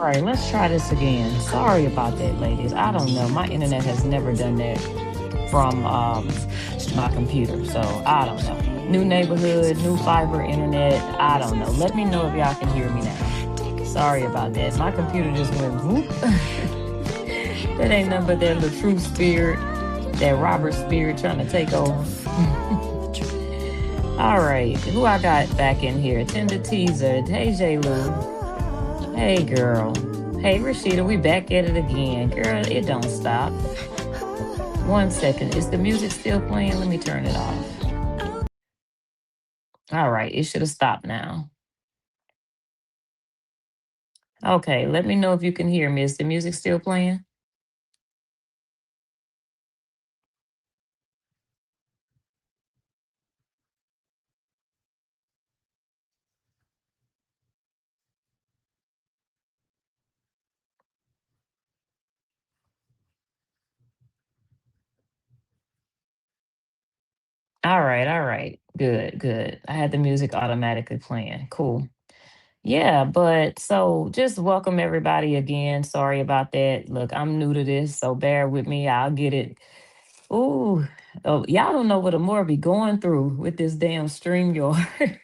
right, let's try this again. Sorry about that, ladies. I don't know. My internet has never done that from my computer. So I don't know. New neighborhood, new fiber internet. I don't know. Let me know if y'all can hear me now. Sorry about that. My computer just went whoop. That ain't nothing but that little true spirit, that Robert spirit trying to take over. All right, who I got back in here? Tender teaser. Hey, J. Lou. Hey, girl. Hey, Rashida. We back at it again, girl. It don't stop. 1 second. Is the music still playing? Let me turn it off. All right, it should have stopped now. Okay, let me know if you can hear me. Is the music still playing? All right, all right. Good, good. I had the music automatically playing. Cool. Yeah, but so just welcome everybody again. Sorry about that. Look, I'm new to this, so bear with me. I'll get it. Ooh, oh, y'all don't know what Amore be going through with this damn StreamYard.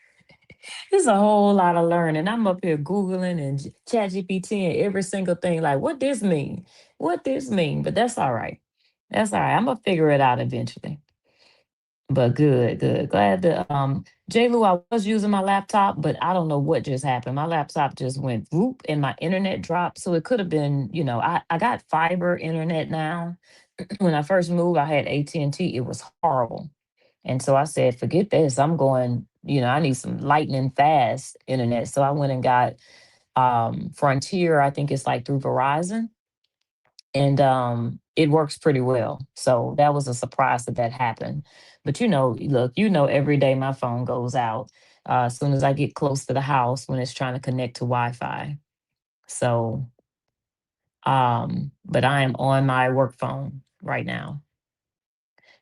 There's a whole lot of learning. I'm up here Googling and chat GPT and every single thing. Like, what this mean? What this mean? But that's all right. That's all right. I'm gonna figure it out eventually. But good, good. Glad to J. Lou, I was using my laptop, but I don't know what just happened. My laptop just went whoop and my internet dropped. So it could have been, I got fiber internet now. When I first moved, I had AT&T. It was horrible. And so I said, forget this. I'm going, I need some lightning fast internet. So I went and got Frontier. I think it's like through Verizon. And it works pretty well. So that was a surprise that happened. But look, every day my phone goes out as soon as I get close to the house when it's trying to connect to Wi-Fi. So, but I am on my work phone right now.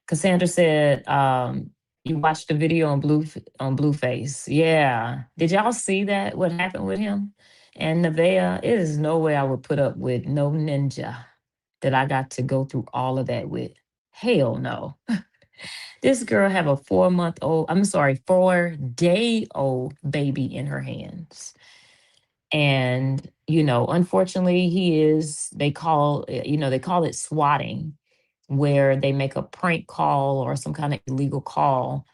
Cassandra said, you watched the video on Blueface. Yeah. Did y'all see that? What happened with him and Nevaeh? It is no way I would put up with no ninja that I got to go through all of that with. Hell no. This girl have a 4 month old, I'm sorry, 4 day old baby in her hands. And, unfortunately they call it swatting, where they make a prank call or some kind of illegal call,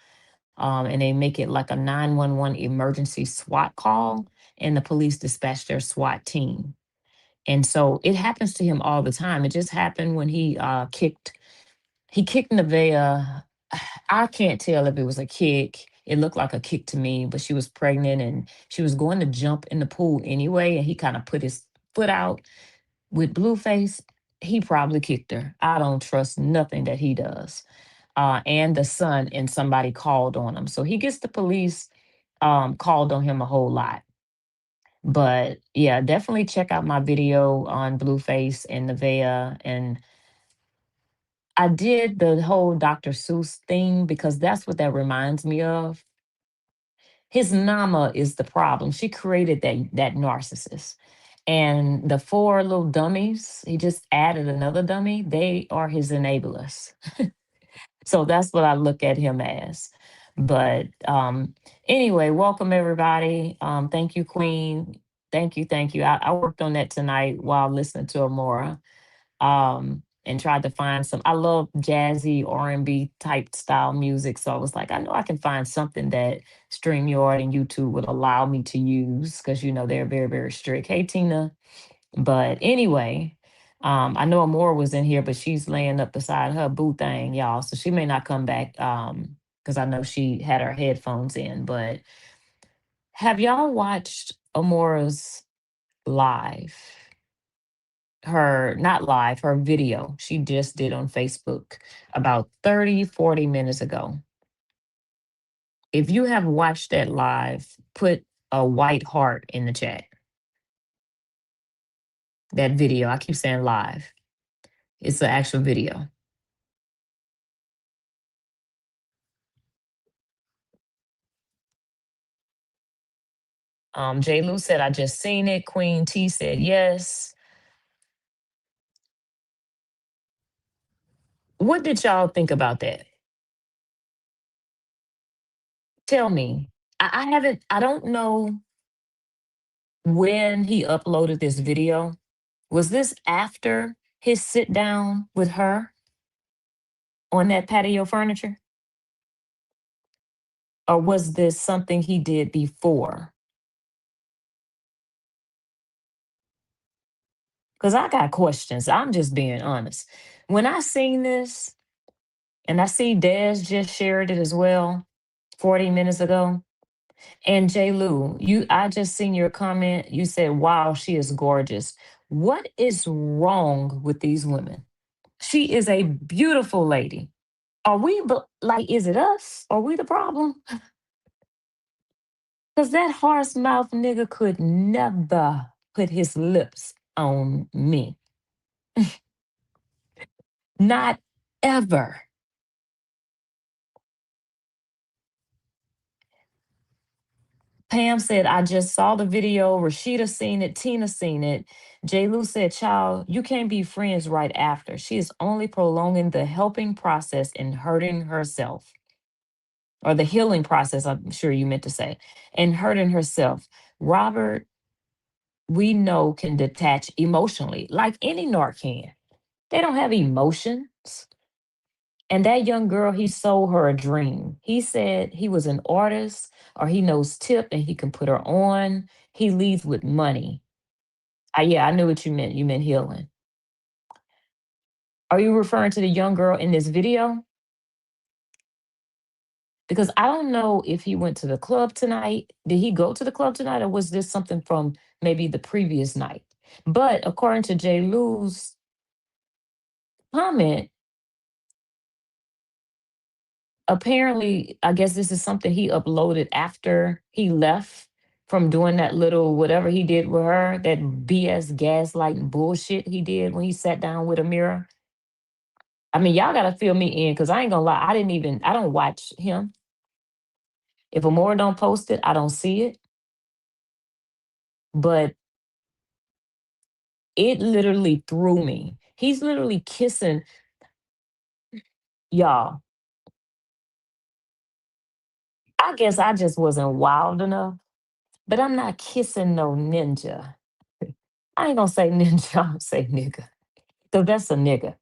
and they make it like a 911 emergency SWAT call, and the police dispatch their SWAT team. And so it happens to him all the time. It just happened when he kicked Nevaeh. I can't tell if it was a kick. It looked like a kick to me, but she was pregnant and she was going to jump in the pool anyway. And he kind of put his foot out with Blueface. He probably kicked her. I don't trust nothing that he does. And the son and somebody called on him. So he gets the police called on him a whole lot. But yeah, definitely check out my video on Blueface and Nevaeh. And I did the whole Dr. Seuss thing because that's what that reminds me of. His mama is the problem. She created that narcissist. And the four little dummies, he just added another dummy. They are his enablers. So that's what I look at him as. But anyway, welcome everybody. Thank you, Queen. Thank you, thank you. I worked on that tonight while listening to Amora, and tried to find some. I love jazzy R&B type style music, so I was like, I know I can find something that StreamYard and YouTube would allow me to use because they're very very strict. Hey Tina, but anyway, I know Amora was in here, but she's laying up beside her boo thing, y'all, so she may not come back because I know she had her headphones in. But have y'all watched Amora's live? Her not live, her video she just did on Facebook about 30-40 minutes ago. If you have watched that live, put a white heart in the chat. That video, I keep saying live. It's an actual video. J. Lou said, I just seen it. Queen T said yes. What did y'all think about that? Tell me. I haven't, I don't know when he uploaded this video. Was this after his sit down with her on that patio furniture? Or was this something he did before? Because I got questions. I'm just being honest. When I seen this, and I see Des just shared it as well 40 minutes ago. And J. Lou, I just seen your comment. You said, wow, she is gorgeous. What is wrong with these women? She is a beautiful lady. Are we like, is it us? Are we the problem? Because that horse mouth nigga could never put his lips on me. Not ever. Pam said, I just saw the video. Rashida seen it. Tina seen it. J. Lou said, child, you can't be friends right after. She is only prolonging the helping process and hurting herself. Or the healing process, I'm sure you meant to say, and hurting herself. Robert, we know, can detach emotionally, like any narc can. They don't have emotions. And that young girl, he sold her a dream. He said he was an artist or he knows tip and he can put her on. He leads with money. Yeah, I knew what you meant. You meant healing. Are you referring to the young girl in this video? Because I don't know if he went to the club tonight. Did he go to the club tonight or was this something from maybe the previous night? But according to J. Lou's comment, apparently, I guess this is something he uploaded after he left from doing that little whatever he did with her, that BS gaslighting bullshit he did when he sat down with a mirror. I mean, y'all gotta fill me in because I ain't gonna lie, I don't watch him. If Amora don't post it, I don't see it. But it literally threw me. He's literally kissing y'all. I guess I just wasn't wild enough, but I'm not kissing no ninja. I ain't gonna say ninja, I'm gonna say nigga. So that's a nigga.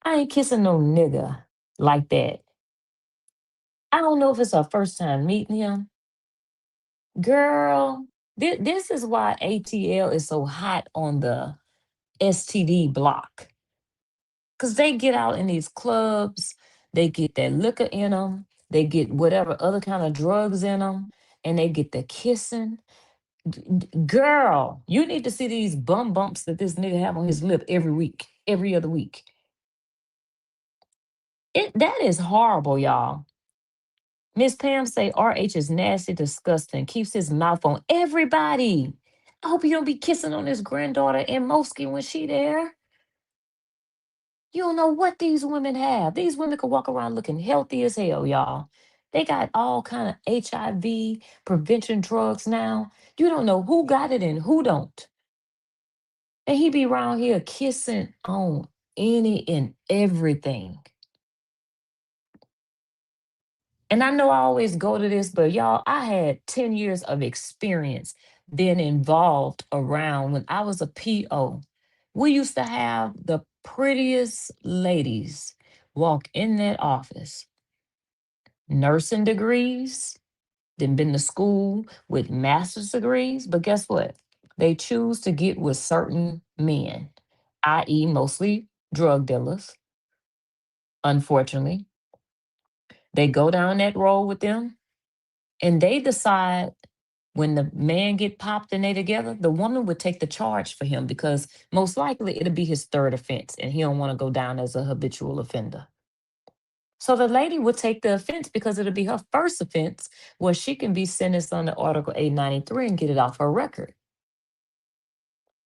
I ain't kissing no nigga like that. I don't know if it's our first time meeting him. Girl, this is why ATL is so hot on the STD block. Because they get out in these clubs, they get that liquor in them, they get whatever other kind of drugs in them, and they get the kissing. Girl, you need to see these bum bumps that this nigga have on his lip every week, every other week. That is horrible, y'all. Miss Pam say RH is nasty, disgusting, keeps his mouth on everybody. I hope you don't be kissing on his granddaughter and Moski when she there. You don't know what these women have. These women could walk around looking healthy as hell, y'all. They got all kind of HIV prevention drugs now. You don't know who got it and who don't. And he be around here kissing on any and everything. And I know I always go to this, but y'all, I had 10 years of experience being involved around when I was a PO. We used to have the prettiest ladies walk in that office, nursing degrees, then been to school with master's degrees. But guess what? They choose to get with certain men, i.e., mostly drug dealers, unfortunately. They go down that road with them and they decide when the man get popped and they together, the woman would take the charge for him because most likely it'll be his third offense and he don't want to go down as a habitual offender. So the lady would take the offense because it'll be her first offense where she can be sentenced under Article 893 and get it off her record.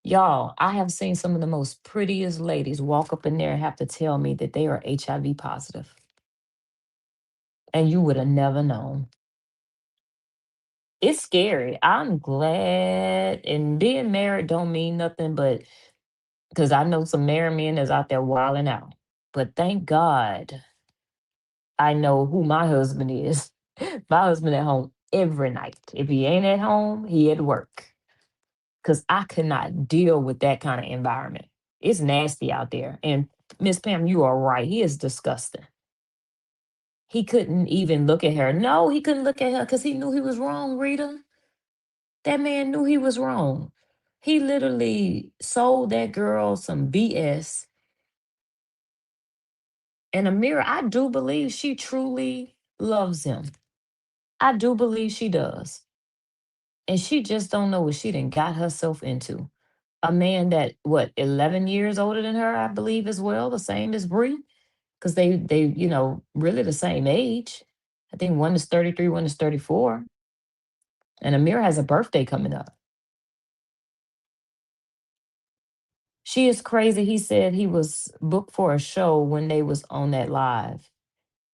Y'all, I have seen some of the most prettiest ladies walk up in there and have to tell me that they are HIV positive. And you would have never known. It's scary. I'm glad, and being married don't mean nothing, but because I know some married men that's out there wilding out. But thank God I know who my husband is. My husband at home every night. If he ain't at home, he at work. Cause I could not deal with that kind of environment. It's nasty out there. And Miss Pam, you are right. He is disgusting. He couldn't even look at her. No, he couldn't look at her because he knew he was wrong, Rita. That man knew he was wrong. He literally sold that girl some BS. And Amira, I do believe she truly loves him. I do believe she does. And she just don't know what she done got herself into. A man that what 11 years older than her, I believe as well, the same as Bree, because they really the same age. I think one is 33, one is 34, and Amir has a birthday coming up. She is crazy. He said he was booked for a show when they was on that live.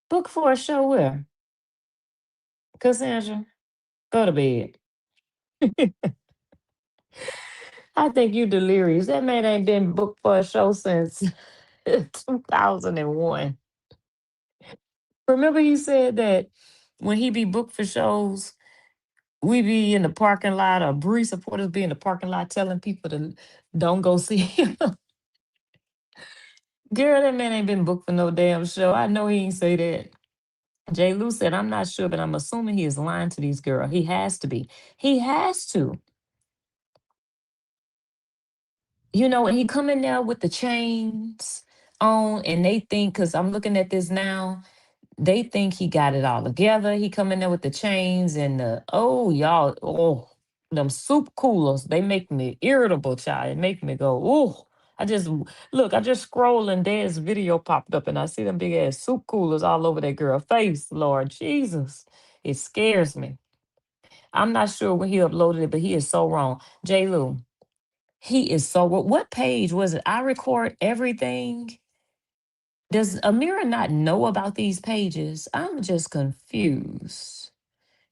Booked for a show where? Cassandra, go to bed. I think you delirious. That man ain't been booked for a show since 2001. Remember he said that when he be booked for shows, we be in the parking lot, or Bree supporters be in the parking lot telling people to don't go see him. Girl, that man ain't been booked for no damn show. I know he ain't say that. Jay Lou said, I'm not sure, but I'm assuming he is lying to these girls. He has to be. He has to. And he come in there with the chains on, and they think, because I'm looking at this now, they think he got it all together. He come in there with the chains and them soup coolers. They make me irritable, child. It make me go, oh. I just scrolled and there's video popped up and I see them big ass soup coolers all over that girl face. Lord Jesus. It scares me. I'm not sure when he uploaded it, but he is so wrong. J. Lou, he is so what page was it? I record everything. Does Amira not know about these pages? I'm just confused.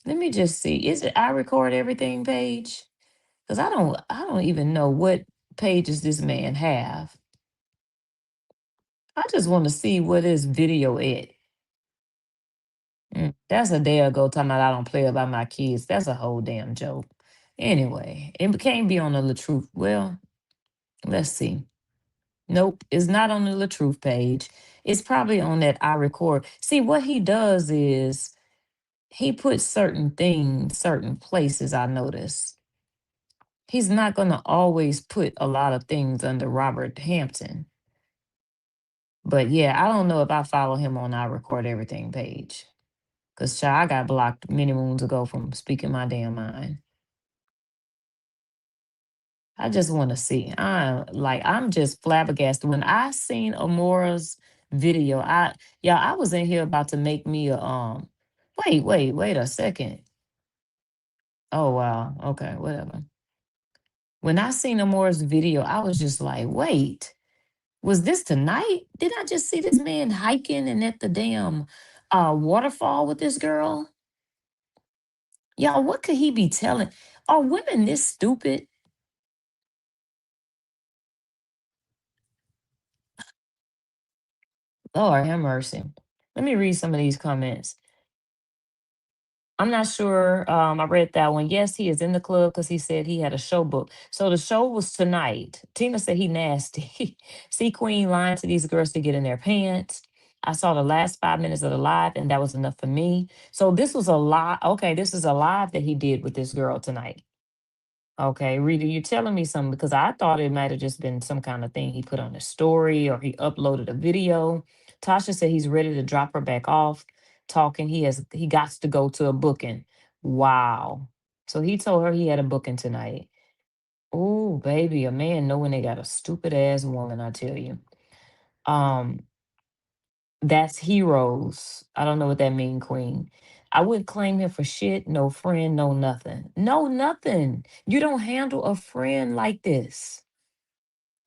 Let me just see. Is it I record everything page? Because I don't even know what pages this man have. I just want to see what his video at. That's a day ago talking about I don't play about my kids. That's a whole damn joke. Anyway, it can't be on the Truth. Well, let's see. Nope, it's not on the Truth page. It's probably on that I record. See, what he does is he puts certain things, certain places, I notice. He's not going to always put a lot of things under Robert Hampton. But yeah, I don't know if I follow him on I Record Everything page. Because I got blocked many moons ago from speaking my damn mind. I just want to see. I'm just flabbergasted. When I seen Amora's video, I was in here about to make me a wait a second. Oh wow. Okay, whatever. When I seen Amora's video, I was just like, wait, was this tonight? Did I just see this man hiking and at the damn waterfall with this girl? Y'all, what could he be telling? Are women this stupid? Lord have mercy. Let me read some of these comments. I'm not sure. I read that one. Yes, he is in the club because he said he had a show book. So the show was tonight. Tina said he nasty. See Queen lying to these girls to get in their pants. I saw the last 5 minutes of the live, and that was enough for me. So this was a live. Okay, this is a live that he did with this girl tonight. Okay, Rita, you're telling me something because I thought it might have just been some kind of thing he put on a story or he uploaded a video. Tasha said he's ready to drop her back off talking. He got to go to a booking. Wow. So he told her he had a booking tonight. Oh, baby, a man knowing they got a stupid ass woman, I tell you. Um, that's heroes. I don't know what that mean, Queen. I wouldn't claim him for shit, no friend, no nothing. No nothing. You don't handle a friend like this.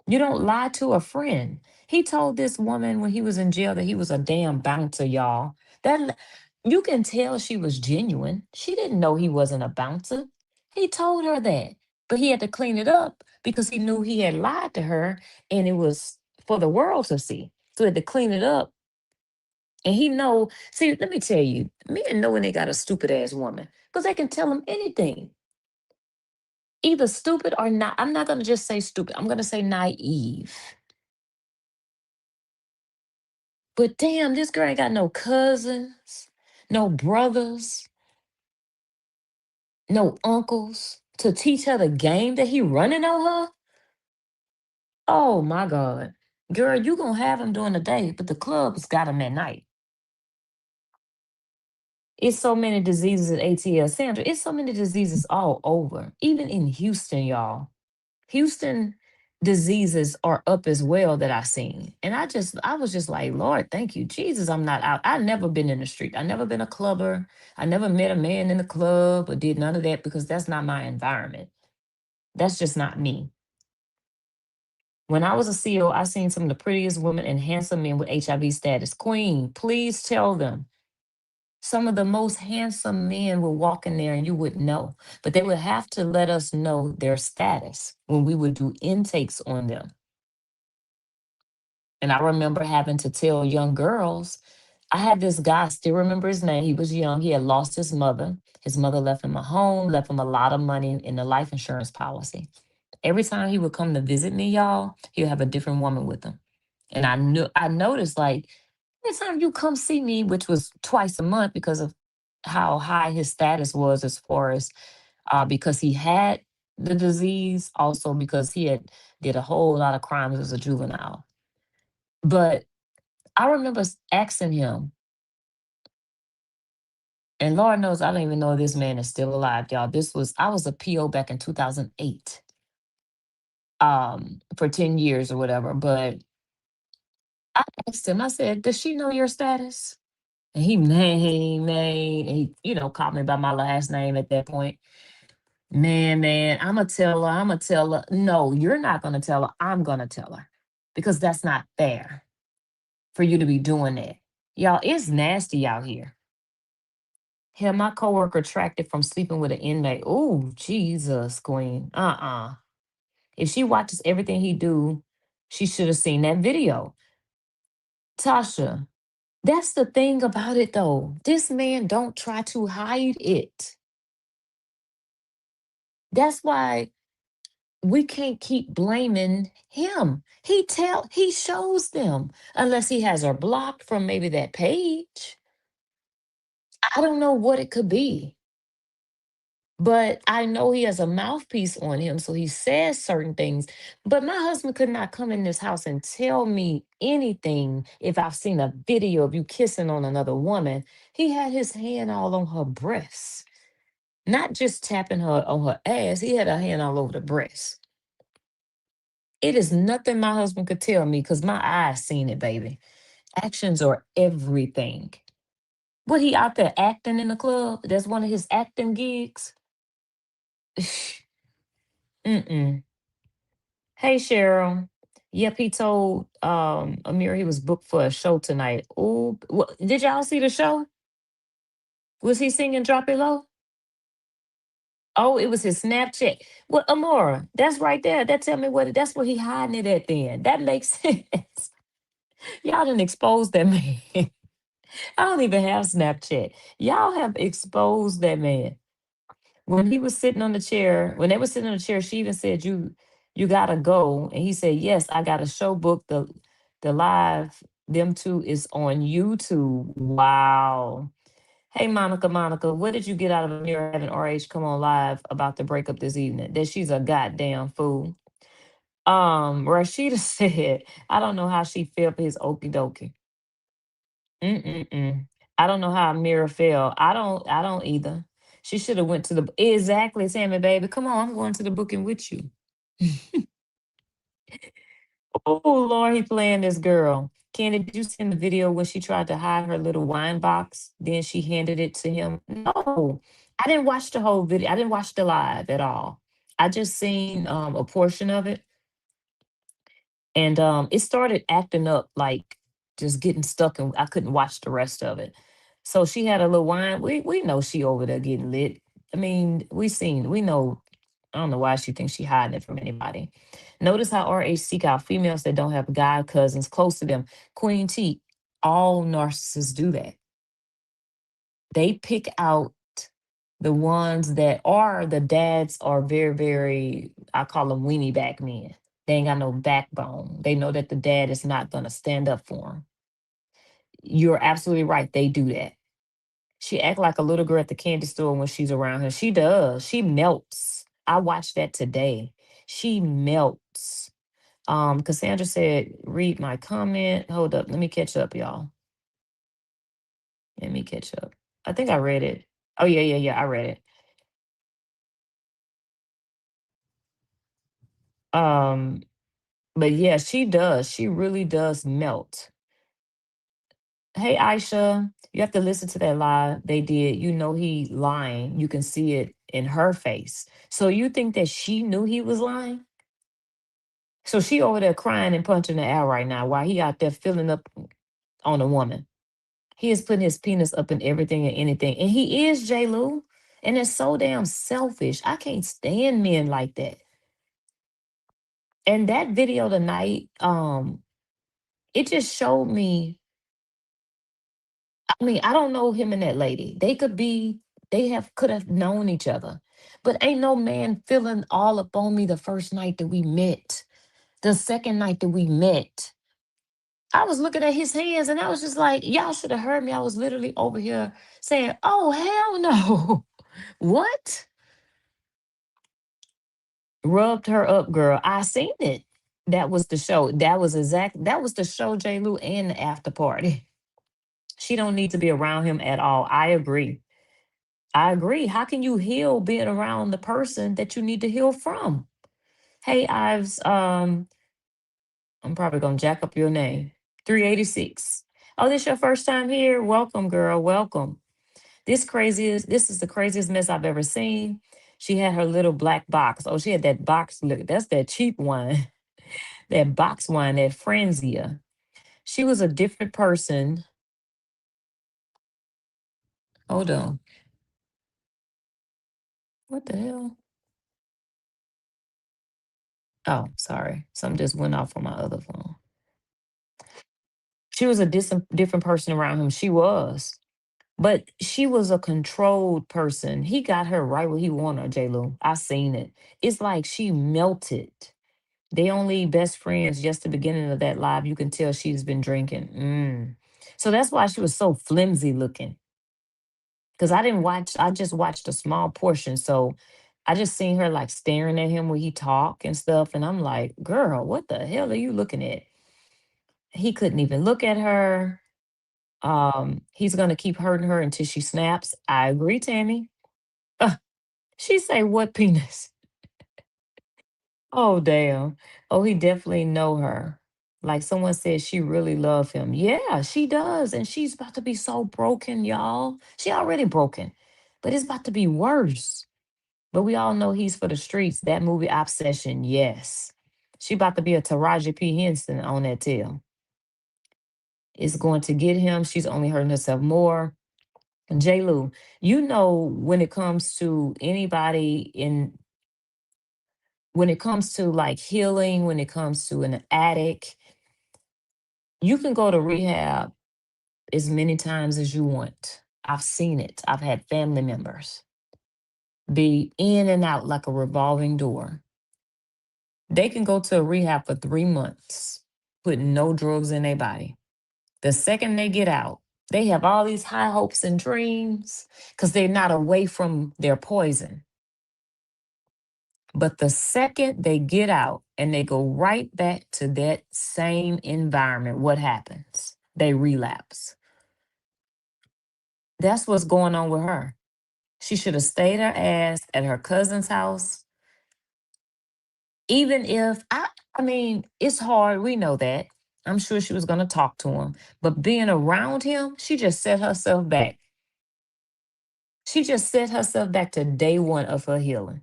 You don't lie to a friend. He told this woman when he was in jail that he was a damn bouncer, y'all. That You can tell she was genuine. She didn't know he wasn't a bouncer. He told her that, but he had to clean it up because he knew he had lied to her and it was for the world to see. So he had to clean it up. And he know, see, let me tell you, men know when they got a stupid ass woman because they can tell them anything, either stupid or not. I'm not going to just say stupid. I'm going to say naive. But damn, this girl ain't got no cousins, no brothers, no uncles to teach her the game that he running on her. Oh my God. Girl, you gonna have him during the day, but the club's got him at night. It's so many diseases at ATL. Sandra, it's so many diseases all over, even in Houston, y'all. Houston diseases are up as well that I seen. And I was just like, Lord, thank you. Jesus, I'm not out. I never been in the street. I never been a clubber. I never met a man in the club or did none of that because that's not my environment. That's just not me. When I was a CO, I seen some of the prettiest women and handsome men with HIV status. Queen, please tell them. Some of the most handsome men will walk in there and you wouldn't know, but they would have to let us know their status when we would do intakes on them. And I remember having to tell young girls, I had this guy, I still remember his name. He was young. He had lost his mother. His mother left him a home, left him a lot of money in the life insurance policy. Every time he would come to visit me, y'all, he would have a different woman with him. And I noticed like every time you come see me, which was twice a month because of how high his status was as far as because he had the disease, also because he had did a whole lot of crimes as a juvenile. But I remember asking him, and Lord knows I don't even know if this man is still alive, y'all. I was a PO back in 2008, for 10 years or whatever. But I asked him, I said, does she know your status? And he and he called me by my last name at that point. Man, I'ma tell her, I'ma tell her. No, you're not gonna tell her. I'm gonna tell her. Because that's not fair for you to be doing that. Y'all, it's nasty out here. Hell, my coworker tracked it from sleeping with an inmate. Oh, Jesus, Queen. If she watches everything he do, she should have seen that video. Tasha, that's the thing about it though. This man don't try to hide it. That's why we can't keep blaming him. He shows them unless he has her blocked from maybe that page. I don't know what it could be. But I know he has a mouthpiece on him, so he says certain things. But my husband could not come in this house and tell me anything if I've seen a video of you kissing on another woman. He had his hand all on her breasts, not just tapping her on her ass. He had a hand all over the breast. It is nothing my husband could tell me because my eyes seen it, baby. Actions are everything. What, he out there acting in the club? That's one of his acting gigs. Mm-mm. Hey Cheryl. Yep, he told Amir he was booked for a show tonight. Oh, did y'all see the show? Was he singing Drop It Low? Oh, it was his Snapchat. Well, Amora, that's right there. That tell me that's where he hiding it at then. That makes sense. Y'all didn't expose that man. I don't even have Snapchat. Y'all have exposed that man. When he was sitting on the chair, when they were sitting on the chair, she even said, you gotta go. And he said, yes, I got a show booked. The live, them two is on YouTube. Wow. Hey Monica, what did you get out of Amira having RH come on live about the breakup this evening? That she's a goddamn fool. Rashida said, I don't know how she felt for his okie dokie. Mm-mm-mm. I don't know how Amira felt. I don't either. She should have went to the exactly, Sammy baby. Come on, I'm going to the booking with you. Oh Lord, he playing this girl. Candy, did you see the video when she tried to hide her little wine box? Then she handed it to him. No, I didn't watch the whole video. I didn't watch the live at all. I just seen a portion of it. And it started acting up, like just getting stuck, and I couldn't watch the rest of it. So she had a little wine. We know she over there getting lit. I mean, we know. I don't know why she thinks she hiding it from anybody. Notice how RH seek out females that don't have guy cousins close to them. Queen T, all narcissists do that. They pick out the ones that are the dads are very, very, I call them weenie back men. They ain't got no backbone. They know that the dad is not going to stand up for them. You're absolutely right. They do that. She act like a little girl at the candy store when she's around her. She does. She melts. I watched that today. She melts. Cassandra said, read my comment. Hold up. Let me catch up, y'all. Let me catch up. I think I read it. Oh, yeah, yeah, yeah. I read it. Um, but yeah, she does. She really does melt. Hey, Aisha, you have to listen to that lie they did. You know he lying. You can see it in her face. So you think that she knew he was lying? So she over there crying and punching the air right now while he out there filling up on a woman. He is putting his penis up in everything and anything. And he is J. Lou. And it's so damn selfish. I can't stand men like that. And that video tonight, it just showed me. I mean, I don't know him and that lady. They have could have known each other. But ain't no man feeling all up on me the first night that we met. The second night that we met. I was looking at his hands and I was just like, y'all should have heard me. I was literally over here saying, oh, hell no. What? Rubbed her up, girl. I seen it. That was the show. That was the show, J. Lou, and the after party. She don't need to be around him at all. I agree. I agree. How can you heal being around the person that you need to heal from? Hey, Ives, I'm probably gonna jack up your name. 386. Oh, this your first time here? Welcome, girl. Welcome. This is the craziest mess I've ever seen. She had her little black box. Oh, she had that box. Look, that's that cheap wine. That box wine, that Franzia. She was a different person. Hold on. What the hell? Oh, sorry. Something just went off on my other phone. She was a different person around him. She was. But she was a controlled person. He got her right where he wanted her, J. Lo. I seen it. It's like she melted. They only best friends just the beginning of that live. You can tell she's been drinking. So that's why she was so flimsy looking. Because I just watched a small portion. So I just seen her like staring at him when he talk and stuff. And I'm like, girl, what the hell are you looking at? He couldn't even look at her. He's gonna keep hurting her until she snaps. I agree, Tammy. Uh, she say, "What penis?" Oh, damn. Oh, he definitely know her. Like someone said, she really love him. Yeah, she does, and she's about to be so broken, y'all. She already broken, but it's about to be worse. But we all know he's for the streets. That movie Obsession, yes. She about to be a Taraji P. Henson on that tail. It's going to get him. She's only hurting herself more. J. Lou, you know when it comes to anybody in when it comes to like healing, when it comes to an addict, you can go to rehab as many times as you want. I've seen it. I've had family members be in and out like a revolving door. They can go to a rehab for 3 months, put no drugs in their body. The second they get out, they have all these high hopes and dreams because they're not away from their poison. But the second they get out and they go right back to that same environment, what happens? They relapse. That's what's going on with her. She should have stayed her ass at her cousin's house. Even if I mean, it's hard. We know that. I'm sure she was going to talk to him. But being around him, she just set herself back. She just set herself back to day one of her healing.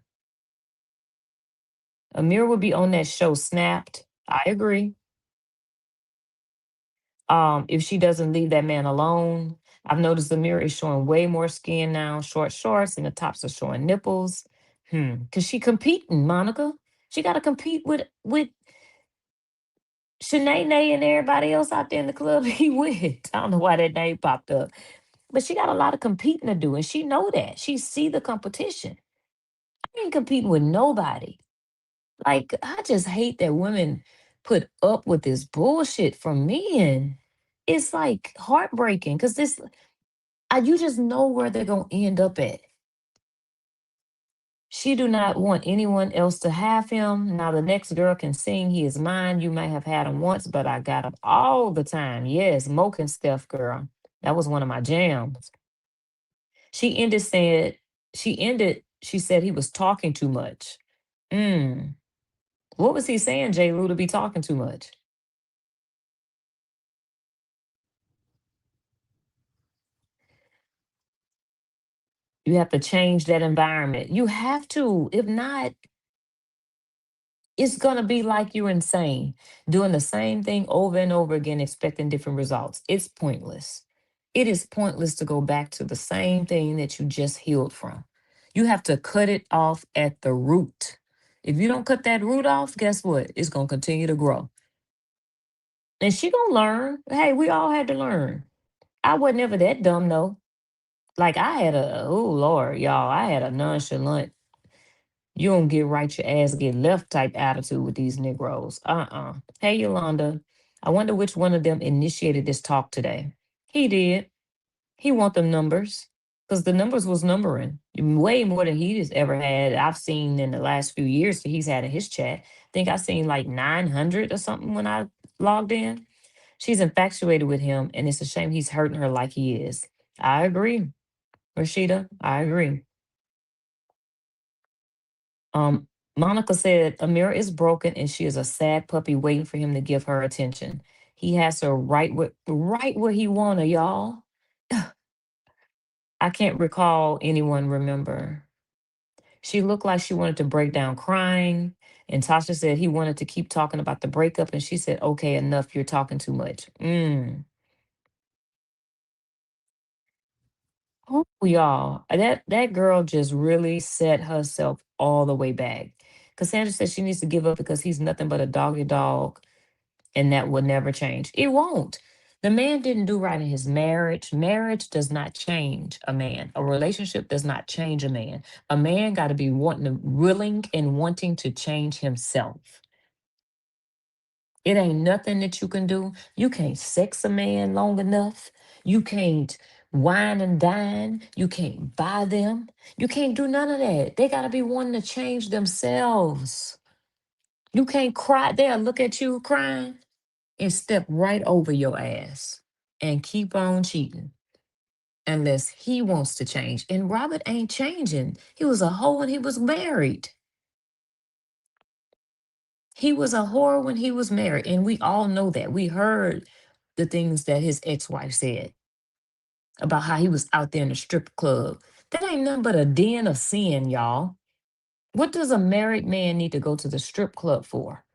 Amir would be on that show snapped. I agree. If she doesn't leave that man alone. I've noticed the mirror is showing way more skin now, short shorts, and the tops are showing nipples. Cause she competing, Monica. She got to compete with Shanae and everybody else out there in the club he with. I don't know why that name popped up, but she got a lot of competing to do, and she know that. She see the competition. I ain't competing with nobody. Like I just hate that women put up with this bullshit from men. It's like heartbreaking because you just know where they're gonna end up at. She do not want anyone else to have him. Now the next girl can sing he is mine. You may have had him once, but I got him all the time. Yes, Moke and Steph girl. That was one of my jams. She ended said she said he was talking too much. Mm. What was he saying, J. Lou, to be talking too much? You have to change that environment. You have to. If not, it's going to be like you're insane, doing the same thing over and over again, expecting different results. It's pointless. It is pointless to go back to the same thing that you just healed from. You have to cut it off at the root. If you don't cut that root off, guess what? It's going to continue to grow. And she going to learn. Hey, we all had to learn. I wasn't ever that dumb, though. Like I had oh Lord, y'all, I had a nonchalant, you don't get right, your ass get left type attitude with these Negroes. Hey, Yolanda, I wonder which one of them initiated this talk today. He did. He want the numbers because the numbers was numbering way more than he's ever had. I've seen in the last few years that he's had in his chat. I think I seen like 900 or something when I logged in. She's infatuated with him, and it's a shame he's hurting her like he is. I agree, Rashida. I agree. Um, Monica said Amira is broken and she is a sad puppy waiting for him to give her attention. He has her right where he wanna, y'all. I can't recall anyone remember. She looked like she wanted to break down crying. And Tasha said he wanted to keep talking about the breakup. And she said, okay, enough. You're talking too much. Oh, y'all. That girl just really set herself all the way back. Cassandra said she needs to give up because he's nothing but a doggy dog and that will never change. It won't. The man didn't do right in his marriage. Marriage does not change a man. A relationship does not change a man. A man got to be willing and wanting to change himself. It ain't nothing that you can do. You can't sex a man long enough. You can't wine and dine. You can't buy them. You can't do none of that. They got to be wanting to change themselves. You can't cry. They'll look at you crying and step right over your ass and keep on cheating unless he wants to change. And Robert ain't changing. He was a hoe when he was married. He was a whore when he was married. And we all know that. We heard the things that his ex wife said about how he was out there in the strip club. That ain't nothing but a den of sin, y'all. What does a married man need to go to the strip club for?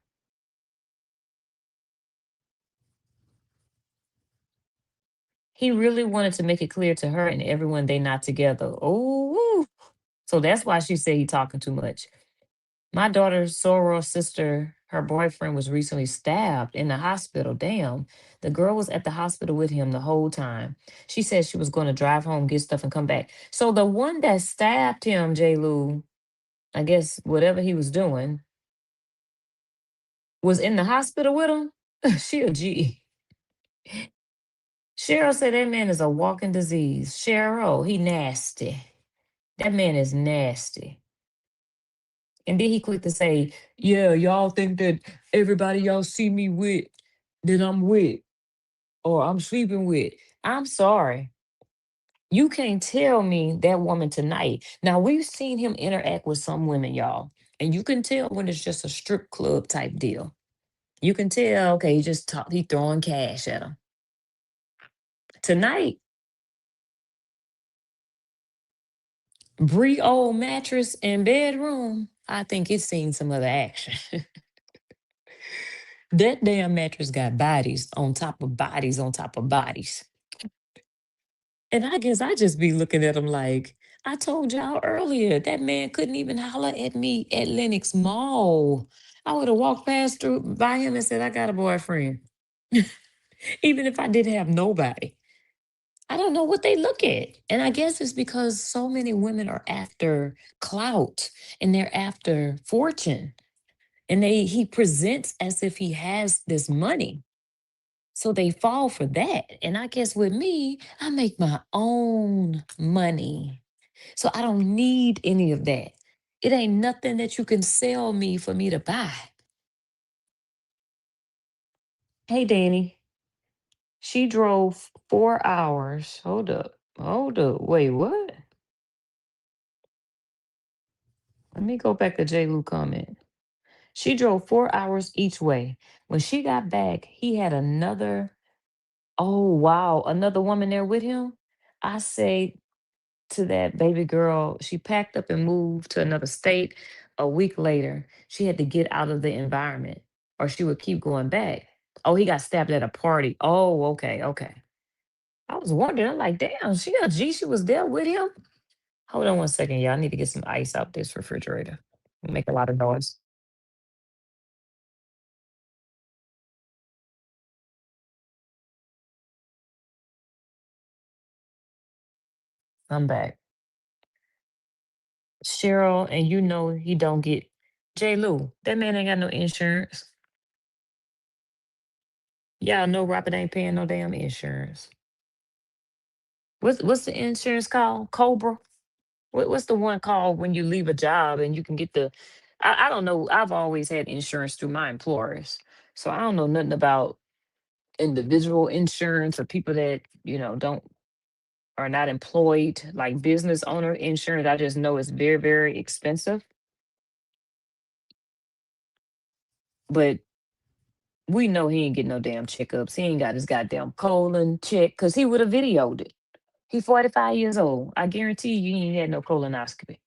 He really wanted to make it clear to her and everyone they not together. Oh, so that's why she said he talking too much. My daughter's soror sister, her boyfriend was recently stabbed in the hospital. Damn. The girl was at the hospital with him the whole time. She said she was going to drive home, get stuff, and come back. So the one that stabbed him, J. Lou, I guess whatever he was doing, was in the hospital with him. She a G. Cheryl said that man is a walking disease. Cheryl, he nasty. That man is nasty. And then he quick to say, yeah, y'all think that everybody y'all see me with, that I'm with, or I'm sleeping with. I'm sorry. You can't tell me that woman tonight. Now, we've seen him interact with some women, y'all. And you can tell when it's just a strip club type deal. You can tell, okay, he throwing cash at them. Tonight, Bree old mattress and bedroom, I think it's seen some other action. That damn mattress got bodies on top of bodies on top of bodies. And I guess I just be looking at him like, I told y'all earlier, that man couldn't even holler at me at Lenox Mall. I would have walked past through by him and said, I got a boyfriend. Even if I didn't have nobody. I don't know what they look at. And I guess it's because so many women are after clout and they're after fortune. And he presents as if he has this money. So they fall for that. And I guess with me, I make my own money. So I don't need any of that. It ain't nothing that you can sell me for me to buy. Hey, Danny, she drove 4 hours. Hold up. Hold up. Wait, what? Let me go back to J. Lou comment. She drove 4 hours each way. When she got back, he had another, oh, wow, another woman there with him. I say to that baby girl, she packed up and moved to another state. A week later, she had to get out of the environment or she would keep going back. Oh, he got stabbed at a party. Oh, okay, okay. I was wondering, I'm like, damn, she a G, she was there with him. Hold on one second, y'all. I need to get some ice out this refrigerator. Make a lot of noise. I'm back. Cheryl, and you know he don't get J. Lou. That man ain't got no insurance. Y'all know Robert ain't paying no damn insurance. What's the insurance called? Cobra? What's the one called when you leave a job and you can get the I don't know. I've always had insurance through my employers. So I don't know nothing about individual insurance or people that, don't are not employed, like business owner insurance. I just know it's very, very expensive. But we know he ain't getting no damn checkups. He ain't got his goddamn colon checked because he would have videoed it. He 45 years old. I guarantee you he ain't had no colonoscopy.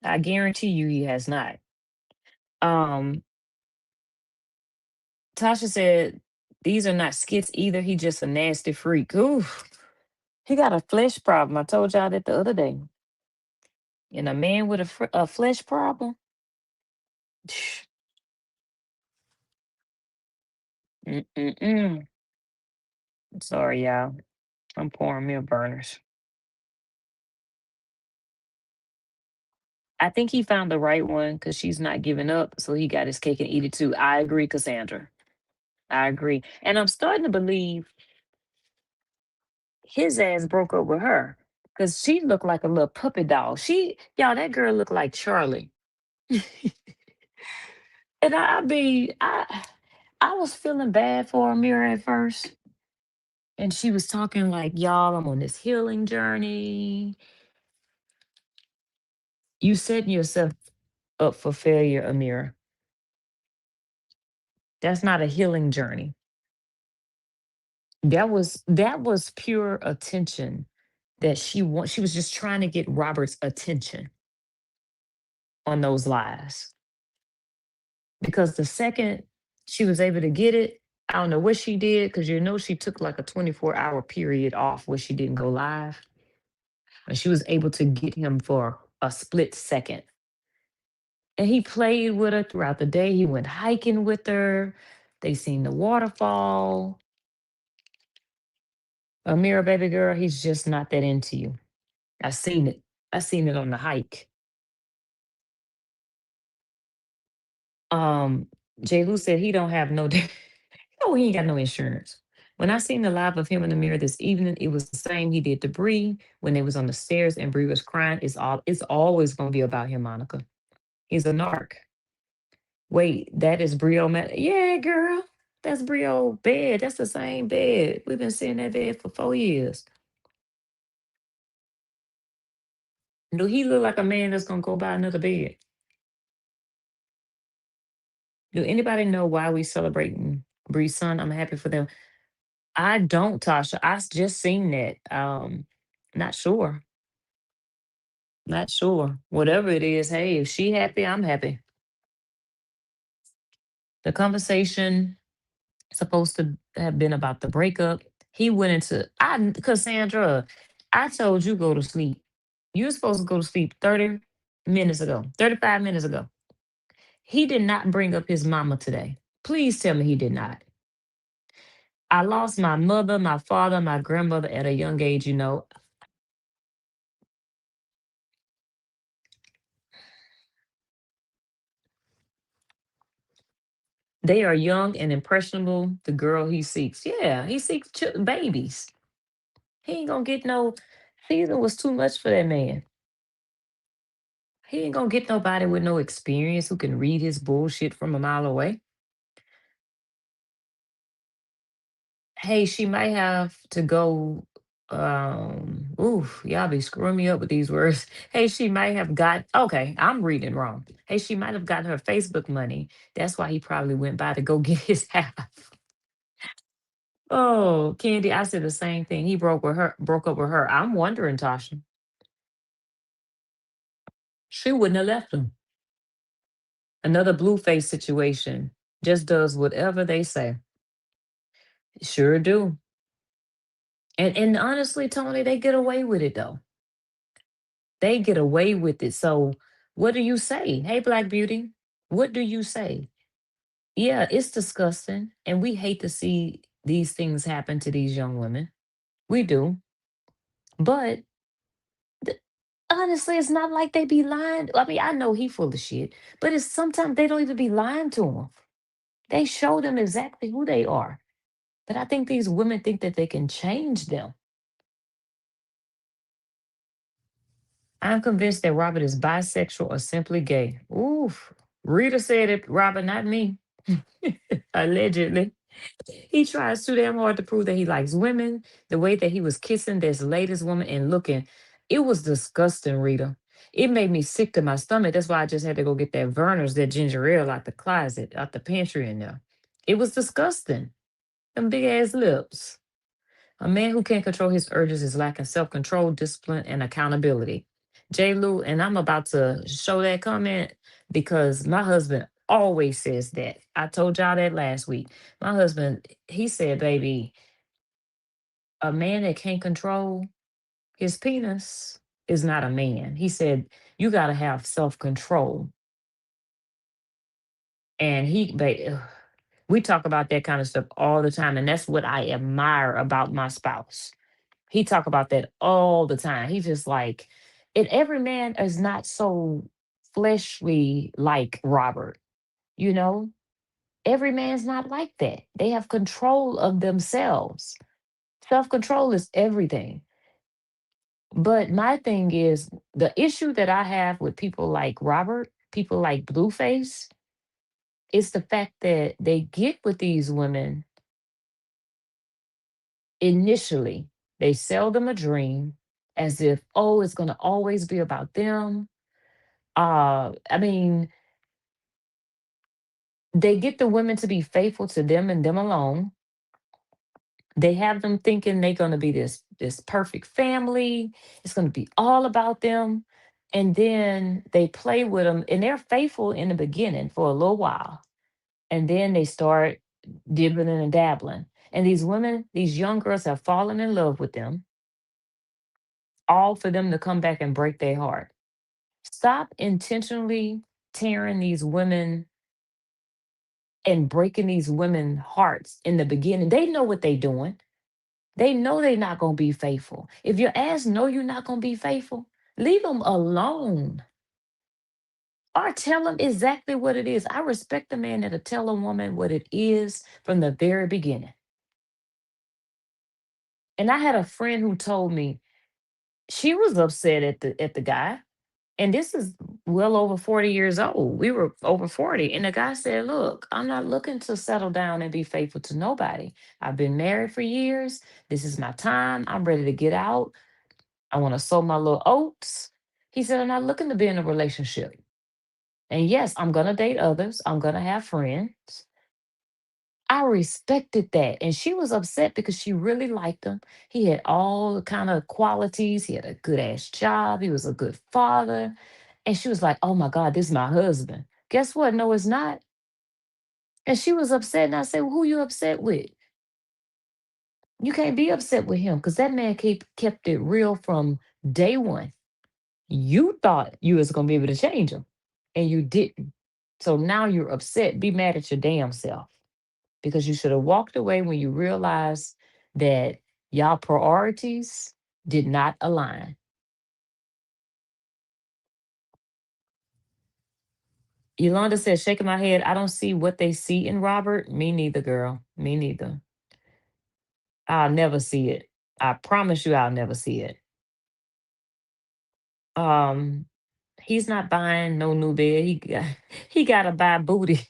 I guarantee you he has not. Um, Tasha said, these are not skits either. He just a nasty freak. Ooh, he got a flesh problem. I told y'all that the other day. And a man with a flesh problem? Mm-mm-mm. Sorry, y'all. I'm pouring meal burners. I think he found the right one because she's not giving up. So he got his cake and eat it too. I agree, Cassandra. I agree. And I'm starting to believe his ass broke up with her because she looked like a little puppy dog. Y'all, that girl looked like Charlie. And I was feeling bad for Amira at first. And she was talking like, y'all, I'm on this healing journey. You setting yourself up for failure, Amira. That's not a healing journey. That was pure attention that she was just trying to get Robert's attention on those lies. Because the second she was able to get it, I don't know what she did, because she took like a 24-hour period off where she didn't go live. And she was able to get him for a split second. And he played with her throughout the day. He went hiking with her. They seen the waterfall. Amira, baby girl, he's just not that into you. I seen it. I seen it on the hike. Um, J. Lou said he don't have no no, he ain't got no insurance. When I seen the live of him in the mirror this evening, it was the same he did to Bree when they was on the stairs and Bree was crying. It's always gonna be about him, Monica. He's a narc. Wait, that is Brio Yeah, girl. That's Brio bed. That's the same bed. We've been seeing that bed for 4 years. Do he look like a man that's gonna go buy another bed? Do anybody know why we celebrating Bree's son? I'm happy for them. I don't, Tasha. Just seen that. Not sure. Not sure. Whatever it is, hey, if she happy, I'm happy. The conversation supposed to have been about the breakup. He went into I Cassandra, I told you go to sleep. You were supposed to go to sleep 30 minutes ago, 35 minutes ago. He did not bring up his mama today. Please tell me he did not. I lost my mother, my father, my grandmother at a young age, you know. They are young and impressionable, the girl he seeks. Yeah, he seeks babies. He ain't gonna get no, season was too much for that man. He ain't gonna get nobody with no experience who can read his bullshit from a mile away. Hey, she might have to go. Oof, y'all be screwing me up with these words. Hey, she might have got, okay, I'm reading wrong. Hey, she might have gotten her Facebook money. That's why he probably went by to go get his half. Oh, Candy, I said the same thing. He broke up with her. I'm wondering, Tasha. She wouldn't have left him. Another Blueface situation. Just does whatever they say. Sure do. And honestly, Tony, they get away with it though. They get away with it. So what do you say? Hey, Black Beauty, what do you say? Yeah, it's disgusting. And we hate to see these things happen to these young women. We do. But th- honestly, it's not like they be lying. I mean, I know he full of shit, but it's sometimes they don't even be lying to him. They show them exactly who they are. But I think these women think that they can change them. I'm convinced that Robert is bisexual or simply gay. Oof. Rita said it, Robert, not me. Allegedly. He tries too damn hard to prove that he likes women. The way that he was kissing this latest woman and looking, it was disgusting, Rita. It made me sick to my stomach. That's why I just had to go get that Verner's, that ginger ale out the closet, out the pantry in there. It was disgusting. Them big ass lips. A man who can't control his urges is lacking self control, discipline, and accountability. J. Lou, and I'm about to show that comment because my husband always says that. I told y'all that last week. My husband, he said, baby, a man that can't control his penis is not a man. He said, you got to have self control. And we talk about that kind of stuff all the time. And that's what I admire about my spouse. He talk about that all the time. He's just like, and every man is not so fleshly like Robert, you know? Every man's not like that. They have control of themselves. Self-control is everything. But my thing is the issue that I have with people like Robert, people like Blueface, is the fact that they get with these women initially. They sell them a dream as if, oh, it's going to always be about them. I mean, they get the women to be faithful to them and them alone. They have them thinking they're going to be this perfect family. It's going to be all about them. And then they play with them and they're faithful in the beginning for a little while. And then they start dibbling and dabbling. And these women, these young girls have fallen in love with them, all for them to come back and break their heart. Stop intentionally tearing these women and breaking these women hearts in the beginning. They know what they're doing. They know they're not going to be faithful. If your ass know you're not going to be faithful, leave them alone or tell them exactly what it is. I respect the man that'll tell a woman what it is from the very beginning. And I had a friend who told me she was upset at the guy. And this is well over 40 years old. We were over 40. And the guy said, look, I'm not looking to settle down and be faithful to nobody. I've been married for years. This is my time. I'm ready to get out. I want to sow my little oats. He said, I'm not looking to be in a relationship. And yes, I'm going to date others. I'm going to have friends. I respected that. And she was upset because she really liked him. He had all the kind of qualities. He had a good ass job. He was a good father. And she was like, oh my God, this is my husband. Guess what? No, it's not. And she was upset. And I said, well, who you upset with? You can't be upset with him because that man kept it real from day one. You thought you was gonna be able to change him, and you didn't. So now you're upset. Be mad at your damn self because you should have walked away when you realized that y'all priorities did not align. Yolanda says, shaking my head, I don't see what they see in Robert. Me neither, girl. Me neither. I'll never see it. I promise you I'll never see it. Um, he's not buying no new bed. He gotta buy booty.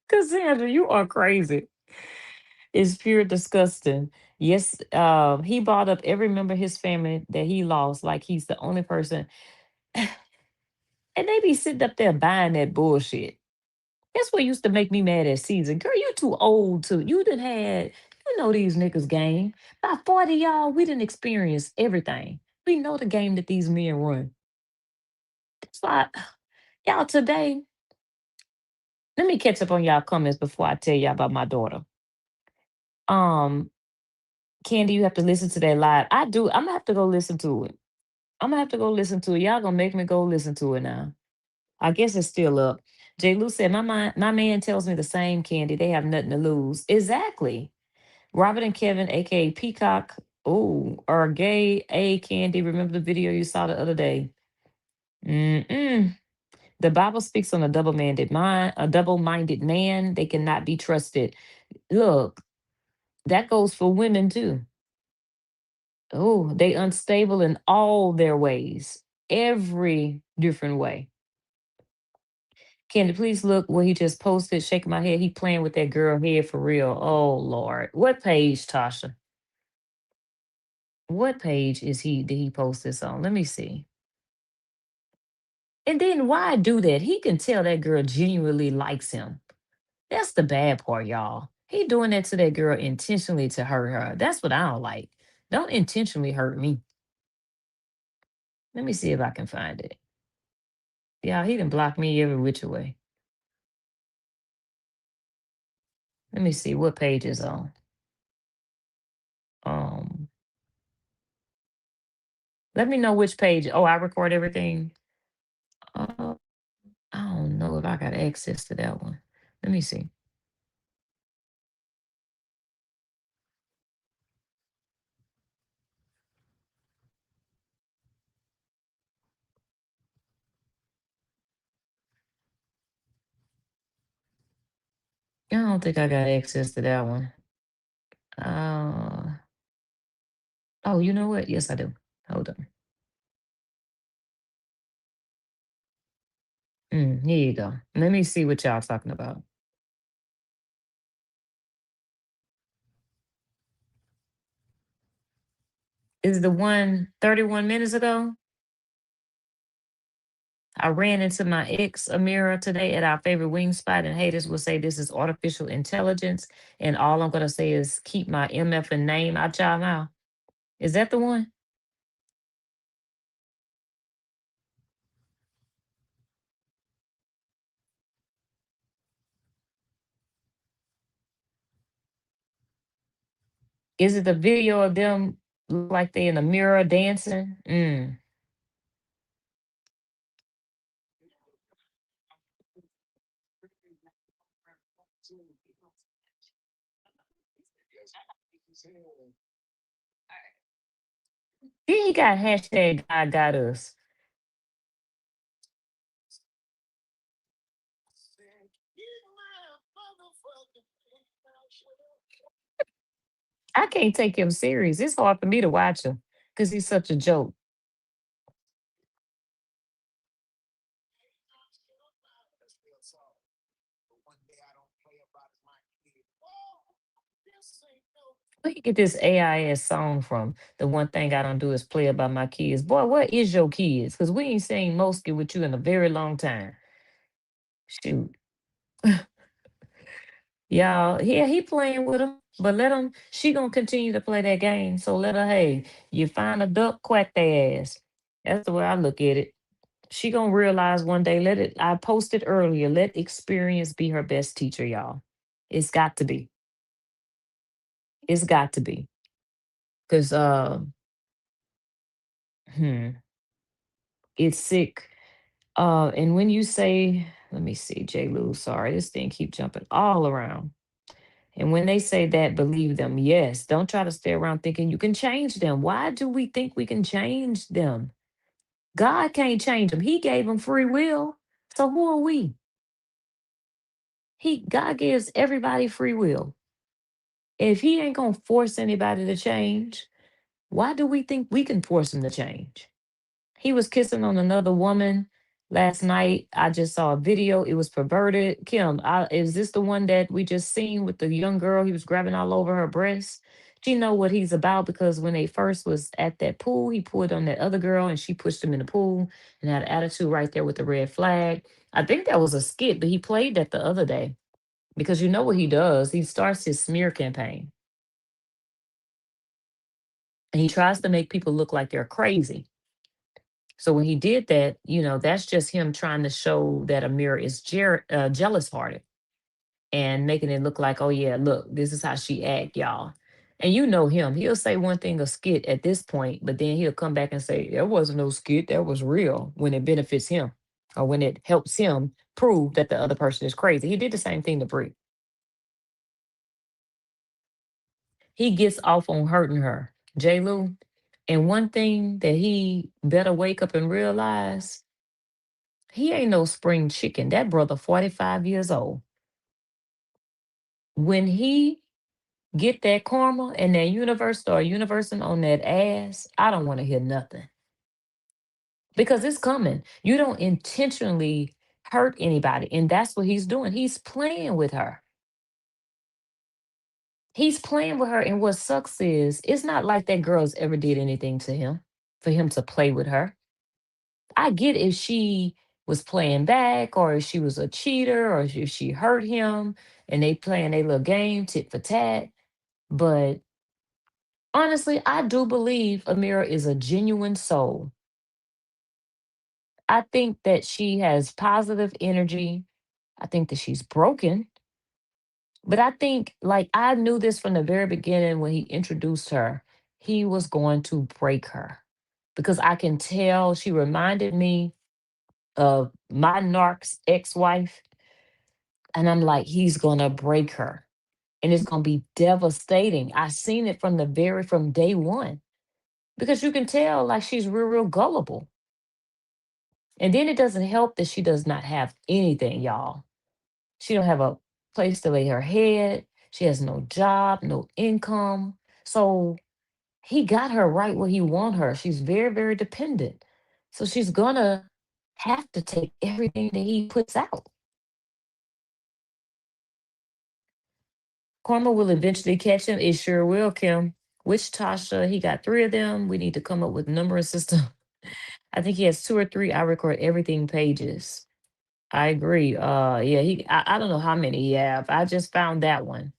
Cassandra, you are crazy. It's pure disgusting. Yes, he brought up every member of his family that he lost, like he's the only person. And they be sitting up there buying that bullshit. That's what used to make me mad at season. Girl, you too old to. You done had, you know these niggas game. By 40, y'all, we didn't experience everything. We know the game that these men run. That's why, y'all, today, let me catch up on y'all comments before I tell y'all about my daughter. Um, Candy, you have to listen to that live. I do. I'm gonna have to go listen to it. I'm gonna have to go listen to it. Y'all gonna make me go listen to it now. I guess it's still up. J. Lou said, my man tells me the same, Candy. They have nothing to lose. Exactly. Robert and Kevin, aka Peacock, oh, are gay. A Candy. Remember the video you saw the other day? Mm-mm. The Bible speaks on a double-minded man. They cannot be trusted. Look, that goes for women too. Oh, they unstable in all their ways, every different way. Candy, please look what he just posted. Shaking my head. He playing with that girl head for real. Oh Lord. What page, Tasha? What page is he did he post this on? Let me see. And then why do that? He can tell that girl genuinely likes him. That's the bad part, y'all. He doing that to that girl intentionally to hurt her. That's what I don't like. Don't intentionally hurt me. Let me see if I can find it. Yeah, he didn't block me every which way. Let me see what page is on. Um, Let me know which page. Oh, I record everything. Uh, I don't know if I got access to that one. Let me see. I don't think I got access to that one. Uh, oh, you know what? Yes, I do. Hold on. Here you go. Let me see what y'all talking about. Is the one 31 minutes ago? I ran into my ex Amira today at our favorite wing spot, and haters will say this is artificial intelligence. And all I'm gonna say is keep my MF and name out y'all mouth. Is that the one? Is it the video of them look like they in a mirror dancing? Then he got hashtag God got us. I can't take him serious. It's hard for me to watch him because he's such a joke. Where you get this AIS song from? The one thing I don't do is play about my kids. Boy, what is your kids? Because we ain't seen Mosky with you in a very long time. Shoot. Y'all, yeah, he playing with him. But let him, she gonna continue to play that game. So let her, hey, you find a duck, quack their ass. That's the way I look at it. She gonna realize one day, I posted earlier, let experience be her best teacher, y'all. It's got to be. It's got to be. Because hmm, it's sick. And when you say, let me see, J. Lou, sorry, this thing keep jumping all around. And when they say that, believe them. Yes. Don't try to stay around thinking you can change them. Why do we think we can change them? God can't change them. He gave them free will. So who are we? God gives everybody free will. If he ain't gonna force anybody to change, why do we think we can force him to change? He was kissing on another woman last night. I just saw a video. It was perverted. Kim, is this the one that we just seen with the young girl? He was grabbing all over her breasts. She know what he's about because when they first was at that pool, he pulled on that other girl and she pushed him in the pool and had an attitude right there with the red flag. I think that was a skit, but he played that the other day because you know what he does. He starts his smear campaign and he tries to make people look like they're crazy. So when he did that, that's just him trying to show that Amira is jealous hearted and making it look like, oh yeah, look, this is how she act, y'all. And you know him, he'll say one thing a skit at this point, but then he'll come back and say there wasn't no skit, that was real when it benefits him or when it helps him prove that the other person is crazy. He did the same thing to Brie. He gets off on hurting her, J. Lou. And one thing that he better wake up and realize, he ain't no spring chicken. That brother 45 years old. When he get that karma and that universe start universing on that ass, I don't want to hear nothing. Because it's coming. You don't intentionally hurt anybody. And that's what he's doing. He's playing with her. He's playing with her. And what sucks is it's not like that girl's ever did anything to him for him to play with her. I get if she was playing back or if she was a cheater or if she hurt him and they playing a little game tit for tat. But honestly, I do believe Amira is a genuine soul. I think that she has positive energy. I think that she's broken. But I think, like, I knew this from the very beginning when he introduced her, he was going to break her because I can tell she reminded me of my narc's ex wife. And I'm like, he's going to break her and it's going to be devastating. I seen it from day one because you can tell like she's real, real gullible. And then it doesn't help that she does not have anything, y'all. She don't have a place to lay her head. She has no job, no income. So he got her right where he want her. She's very, very dependent. So she's gonna have to take everything that he puts out. Karma will eventually catch him. It sure will, Kim. Which Tasha? He got three of them. We need to come up with numbering system. I think he has two or three. I record everything pages. I agree. Yeah, I don't know how many he have. I just found that one.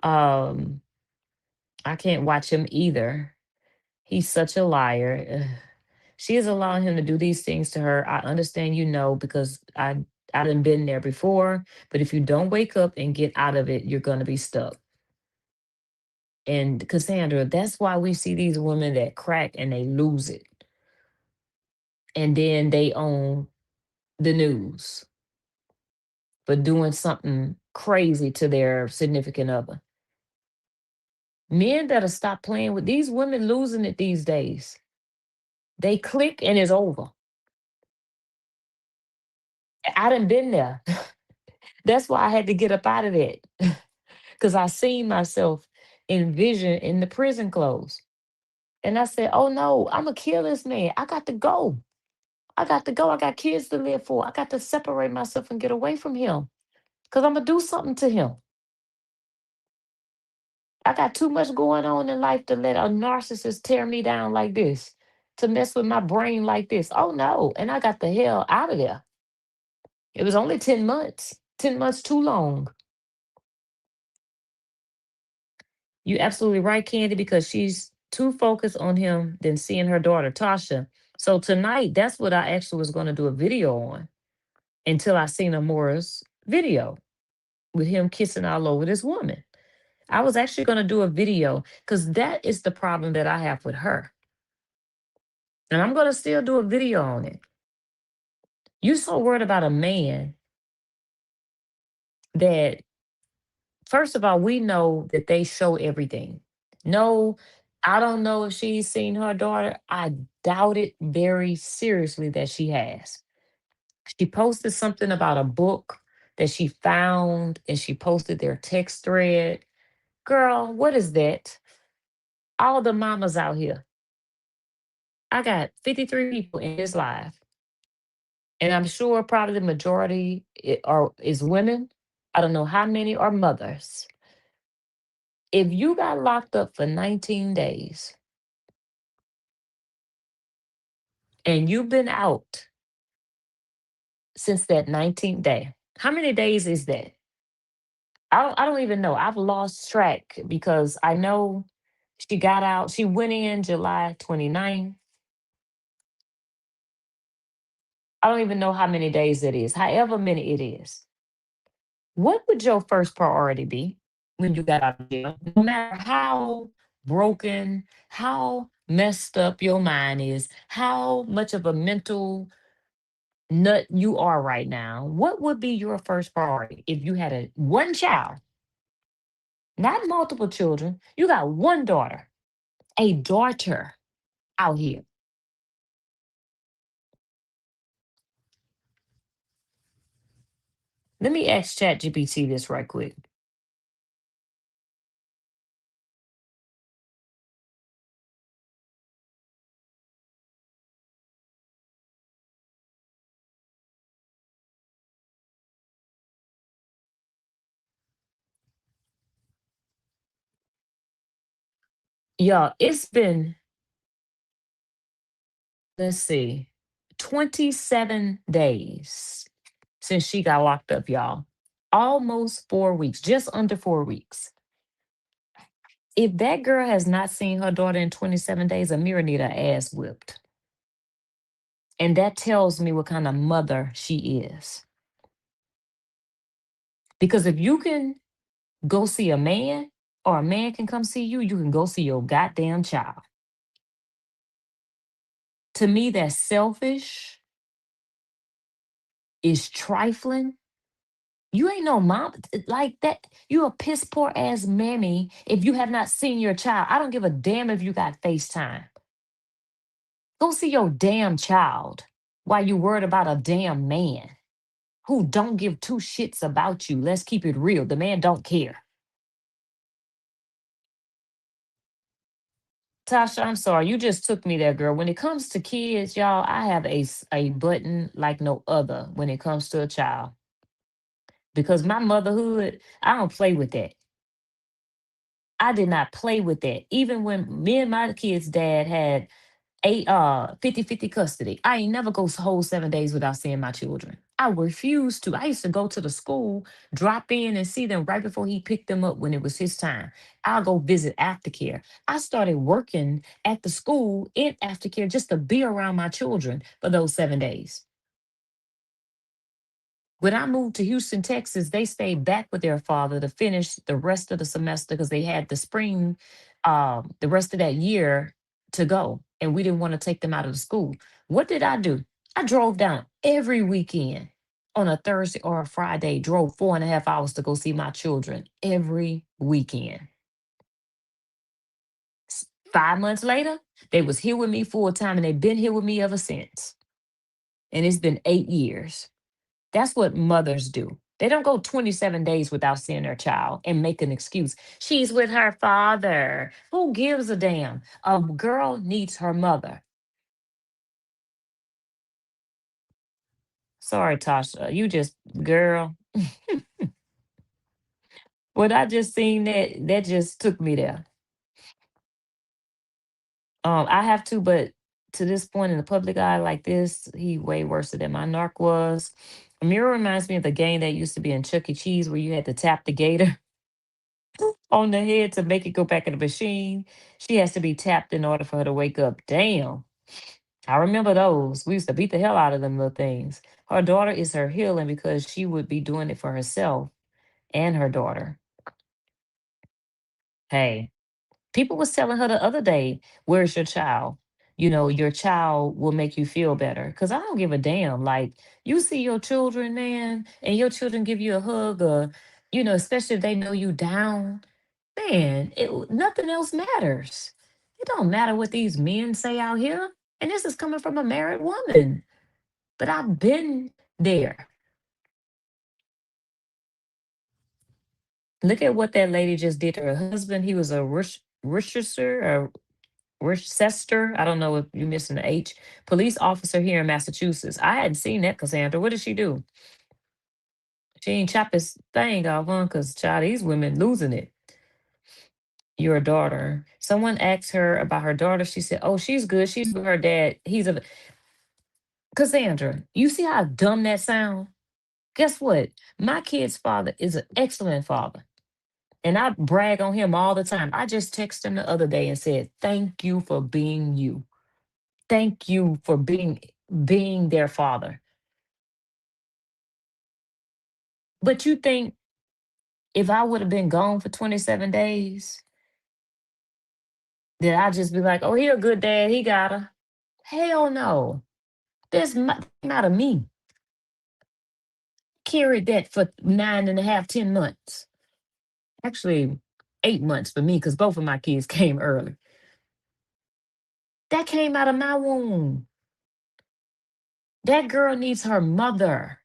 Um, I can't watch him either. He's such a liar. Ugh. She is allowing him to do these things to her. I understand, because I done been there before. But if you don't wake up and get out of it, you're gonna be stuck. And Cassandra, that's why we see these women that crack and they lose it. And then they own the news for doing something crazy to their significant other. Men better stop playing with these women losing it these days. They click and it's over. I done been there. That's why I had to get up out of that. Because I seen myself envision in the prison clothes. And I said, oh no, I'm going to kill this man. I got to go. I got to go. I got kids to live for. I got to separate myself and get away from him because I'm going to do something to him. I got too much going on in life to let a narcissist tear me down like this, to mess with my brain like this. Oh no. And I got the hell out of there. It was only 10 months, 10 months too long. You absolutely right, Candy, because she's too focused on him than seeing her daughter, Tasha. So tonight, that's what I actually was going to do a video on until I seen Amora's video with him kissing all over this woman. I was actually going to do a video because that is the problem that I have with her. And I'm going to still do a video on it. You so worried about a man that, first of all, we know that they show everything. No, I don't know if she's seen her daughter. I doubt it very seriously that she has. She posted something about a book that she found and she posted their text thread. Girl, what is that? All the mamas out here. I got 53 people in this live, and I'm sure probably the majority is women. I don't know how many are mothers. If you got locked up for 19 days and you've been out since that 19th day, how many days is that? I don't even know. I've lost track because I know she got out. She went in July 29th. I don't even know how many days it is, however many it is. What would your first priority be when you got out of jail? No matter how broken, how messed up your mind is, how much of a mental nut you are right now, what would be your first priority if you had a one child, not multiple children? You got one daughter, a daughter out here. Let me ask ChatGPT this right quick. Y'all, it's been, let's see, 27 days since she got locked up, y'all. Almost 4 weeks, just under 4 weeks. If that girl has not seen her daughter in 27 days, Amira need her ass whipped. And that tells me what kind of mother she is. Because if you can go see a man or a man can come see you, you can go see your goddamn child. To me, that's selfish, is trifling. You ain't no mom like that. You a piss poor ass mammy if you have not seen your child. I don't give a damn if you got FaceTime. Go see your damn child while you worried about a damn man who don't give two shits about you. Let's keep it real. The man don't care. Tasha, I'm sorry. You just took me there, girl. When it comes to kids, y'all, I have a button like no other when it comes to a child. Because my motherhood, I don't play with that. I did not play with that. Even when me and my kids' dad had 50-50 custody, I ain't never go whole 7 days without seeing my children. I refused to. I used to go to the school, drop in and see them right before he picked them up when it was his time. I'll go visit aftercare. I started working at the school in aftercare just to be around my children for those 7 days. When I moved to Houston, Texas, they stayed back with their father to finish the rest of the semester because they had the spring, the rest of that year to go. And we didn't want to take them out of the school. What did I do? I drove down every weekend on a Thursday or a Friday, drove 4.5 hours to go see my children every weekend. 5 months later, they was here with me full time and they've been here with me ever since. And it's been 8 years. That's what mothers do. They don't go 27 days without seeing their child and make an excuse. She's with her father. Who gives a damn? A girl needs her mother. Sorry, Tasha. You just, girl. When I just seen that, that just took me there. I have to, but to this point in the public eye like this, he way worse than my narc was. Amira reminds me of the game that used to be in Chuck E. Cheese where you had to tap the gator on the head to make it go back in the machine. She has to be tapped in order for her to wake up. Damn. I remember those. We used to beat the hell out of them little things. Her daughter is her healing because she would be doing it for herself and her daughter. Hey, people was telling her the other day, "Where's your child?" You know, your child will make you feel better. Cause I don't give a damn. Like you see your children, man, and your children give you a hug, or especially if they know you down, man. Nothing else matters. It don't matter what these men say out here. And this is coming from a married woman. But I've been there. Look at what that lady just did to her husband. He was a Worcestershire or Worcester. I don't know if you're missing the H. Police officer here in Massachusetts. I hadn't seen that, Cassandra. What did she do? She ain't chop his thing off, huh? Because, child, these women losing it. Your daughter. Someone asked her about her daughter. She said, "Oh, she's good. She's with her dad. He's a..." Cassandra, you see how dumb that sound? Guess what? My kid's father is an excellent father. And I brag on him all the time. I just texted him the other day and said, "Thank you for being you. Thank you for being their father." But you think if I would have been gone for 27 days, that I'd just be like, "Oh, he a good dad. He got her." Hell no. Not of me. Carried that for 9.5, 10 months. Actually, 8 months for me because both of my kids came early. That came out of my womb. That girl needs her mother.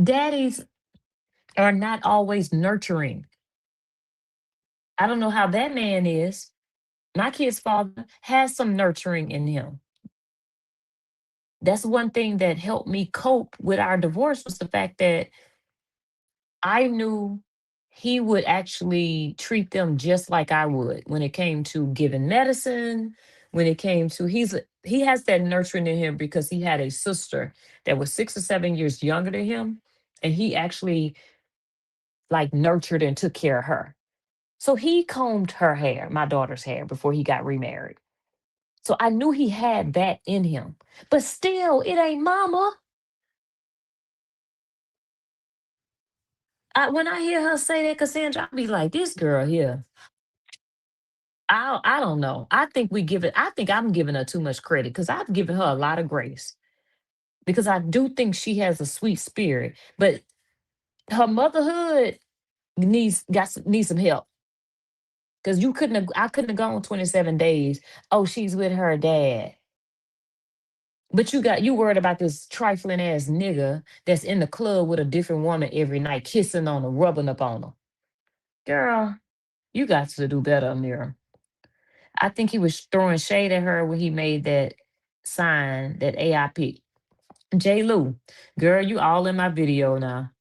Daddies are not always nurturing. I don't know how that man is. My kid's father has some nurturing in him. That's one thing that helped me cope with our divorce was the fact that I knew he would actually treat them just like I would when it came to giving medicine, when it came to he has that nurturing in him because he had a sister that was 6 or 7 years younger than him, and he actually like nurtured and took care of her. So he combed her hair, my daughter's hair, before he got remarried. So I knew he had that in him. But still, it ain't mama. When I hear her say that, Cassandra, I'll be like, this girl here. I don't know. I think I'm giving her too much credit because I've given her a lot of grace because I do think she has a sweet spirit. But her motherhood needs some help. Because I couldn't have gone 27 days. Oh, she's with her dad. But you worried about this trifling ass nigga that's in the club with a different woman every night, kissing on her, rubbing up on her. Girl, you got to do better, Amira. I think he was throwing shade at her when he made that sign, that AIP. J. Lou, girl, you all in my video now.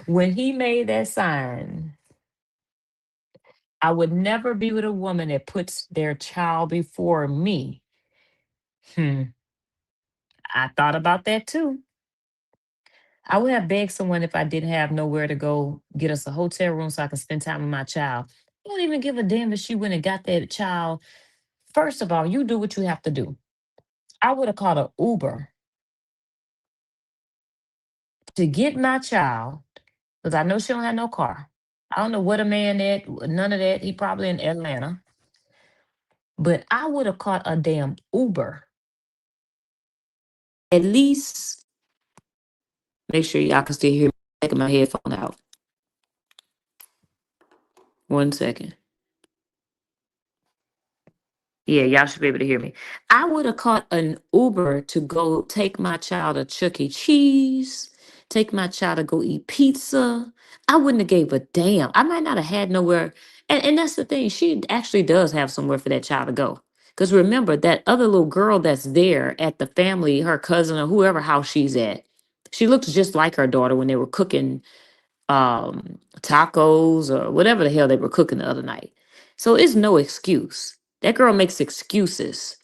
When he made that sign, I would never be with a woman that puts their child before me. Hmm. I thought about that too. I would have begged someone if I didn't have nowhere to go get us a hotel room so I could spend time with my child. I don't even give a damn if she went and got that child. First of all, you do what you have to do. I would have called an Uber to get my child because I know she don't have no car. I don't know what a man at, none of that. He probably in Atlanta. But I would have caught a damn Uber. At least make sure y'all can still hear me taking my headphone out. 1 second. Yeah, y'all should be able to hear me. I would have caught an Uber to go take my child to Chuck E. Cheese, take my child to go eat pizza. I wouldn't have gave a damn. I might not have had nowhere. And that's the thing. She actually does have somewhere for that child to go. Because remember, that other little girl that's there at the family, her cousin or whoever house she's at, she looks just like her daughter when they were cooking tacos or whatever the hell they were cooking the other night. So it's no excuse. That girl makes excuses.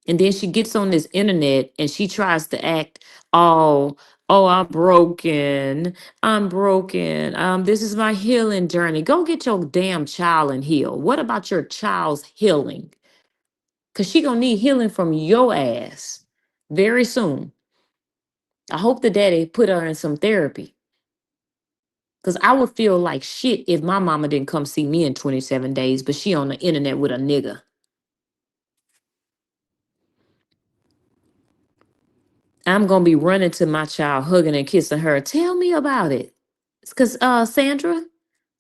And then she gets on this internet and she tries to act all, "Oh, I'm broken. I'm broken. This is my healing journey." Go get your damn child and heal. What about your child's healing? Because she gonna need healing from your ass very soon. I hope the daddy put her in some therapy. Cause I would feel like shit if my mama didn't come see me in 27 days, but she on the internet with a nigga. I'm gonna be running to my child, hugging and kissing her. Tell me about it. Cause Sandra,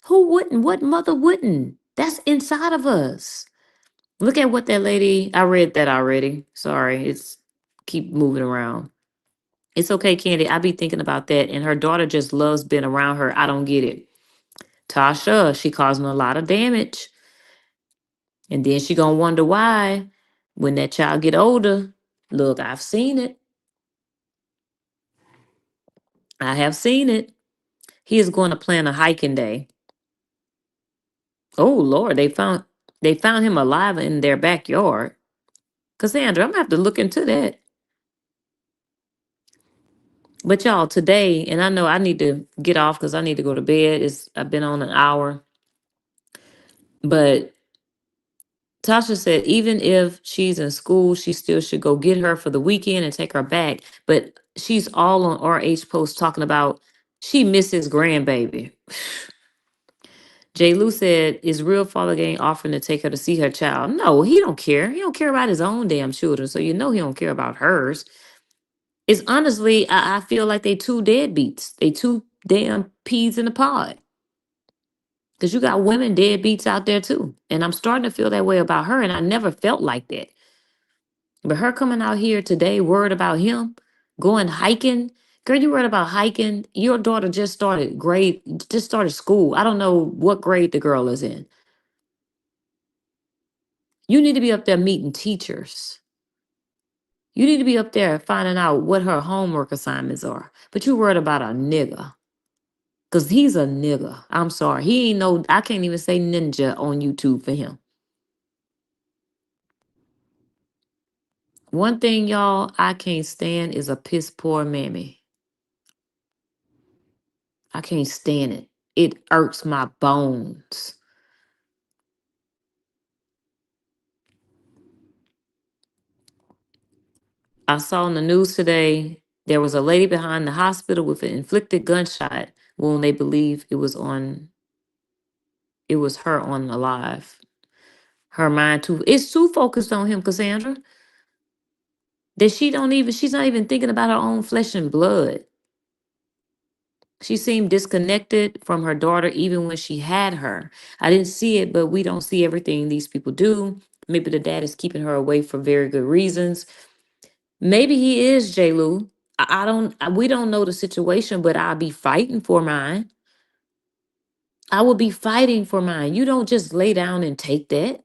who wouldn't? What mother wouldn't? That's inside of us. Look at what that lady, I read that already. Sorry, it's keep moving around. It's okay, Candy. I be thinking about that. And her daughter just loves being around her. I don't get it. Tasha, she causing a lot of damage. And then she gonna wonder why when that child get older. Look, I've seen it. I have seen it. He is going to plan a hiking day. Oh Lord, they found him alive in their backyard. Cassandra, I'm gonna have to look into that. But y'all, today, and I know I need to get off because I need to go to bed. I've been on an hour. But Tasha said even if she's in school, she still should go get her for the weekend and take her back. But she's all on RH post talking about she misses grandbaby. J. Lou said, is real father gang offering to take her to see her child? No, he don't care. He don't care about his own damn children. So you know he don't care about hers. It's honestly, I feel like they two deadbeats. They two damn peas in a pod. Because you got women deadbeats out there too. And I'm starting to feel that way about her. And I never felt like that. But her coming out here today, worried about him, going hiking. Girl, you worried about hiking. Your daughter just started school. I don't know what grade the girl is in. You need to be up there meeting teachers. You need to be up there finding out what her homework assignments are. But you worried about a nigga. Cause he's a nigga. I'm sorry. He ain't no, I can't even say ninja on YouTube for him. One thing, y'all, I can't stand is a piss poor mammy. I can't stand it. It irks my bones. I saw in the news today there was a lady behind the hospital with an inflicted gunshot wound. They believe it was her on alive. Her mind too, it's too focused on him, Cassandra, that she's not even thinking about her own flesh and blood. She seemed disconnected from her daughter even when she had her. I didn't see it, but we don't see everything these people do. Maybe the dad is keeping her away for very good reasons. Maybe he is, J. Lou. We don't know the situation, but I'll be fighting for mine. I will be fighting for mine. You don't just lay down and take that.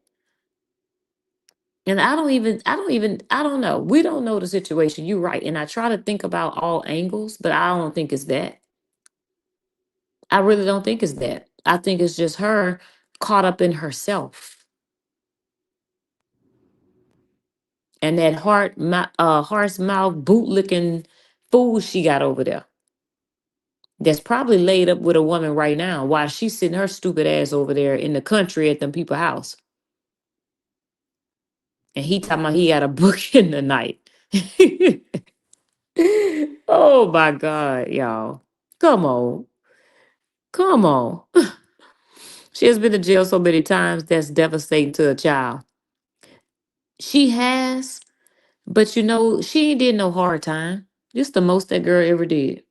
And I don't know. We don't know the situation. You're right. And I try to think about all angles, but I don't think it's that. I really don't think it's that. I think it's just her caught up in herself. And that horse mouth boot licking fool she got over there. That's probably laid up with a woman right now while she's sitting her stupid ass over there in the country at them people's house. And he talking about he had a book in the night. Oh my God, y'all. Come on. Come on. She has been to jail so many times that's devastating to a child. She has, but she ain't did no hard time. This the most that girl ever did.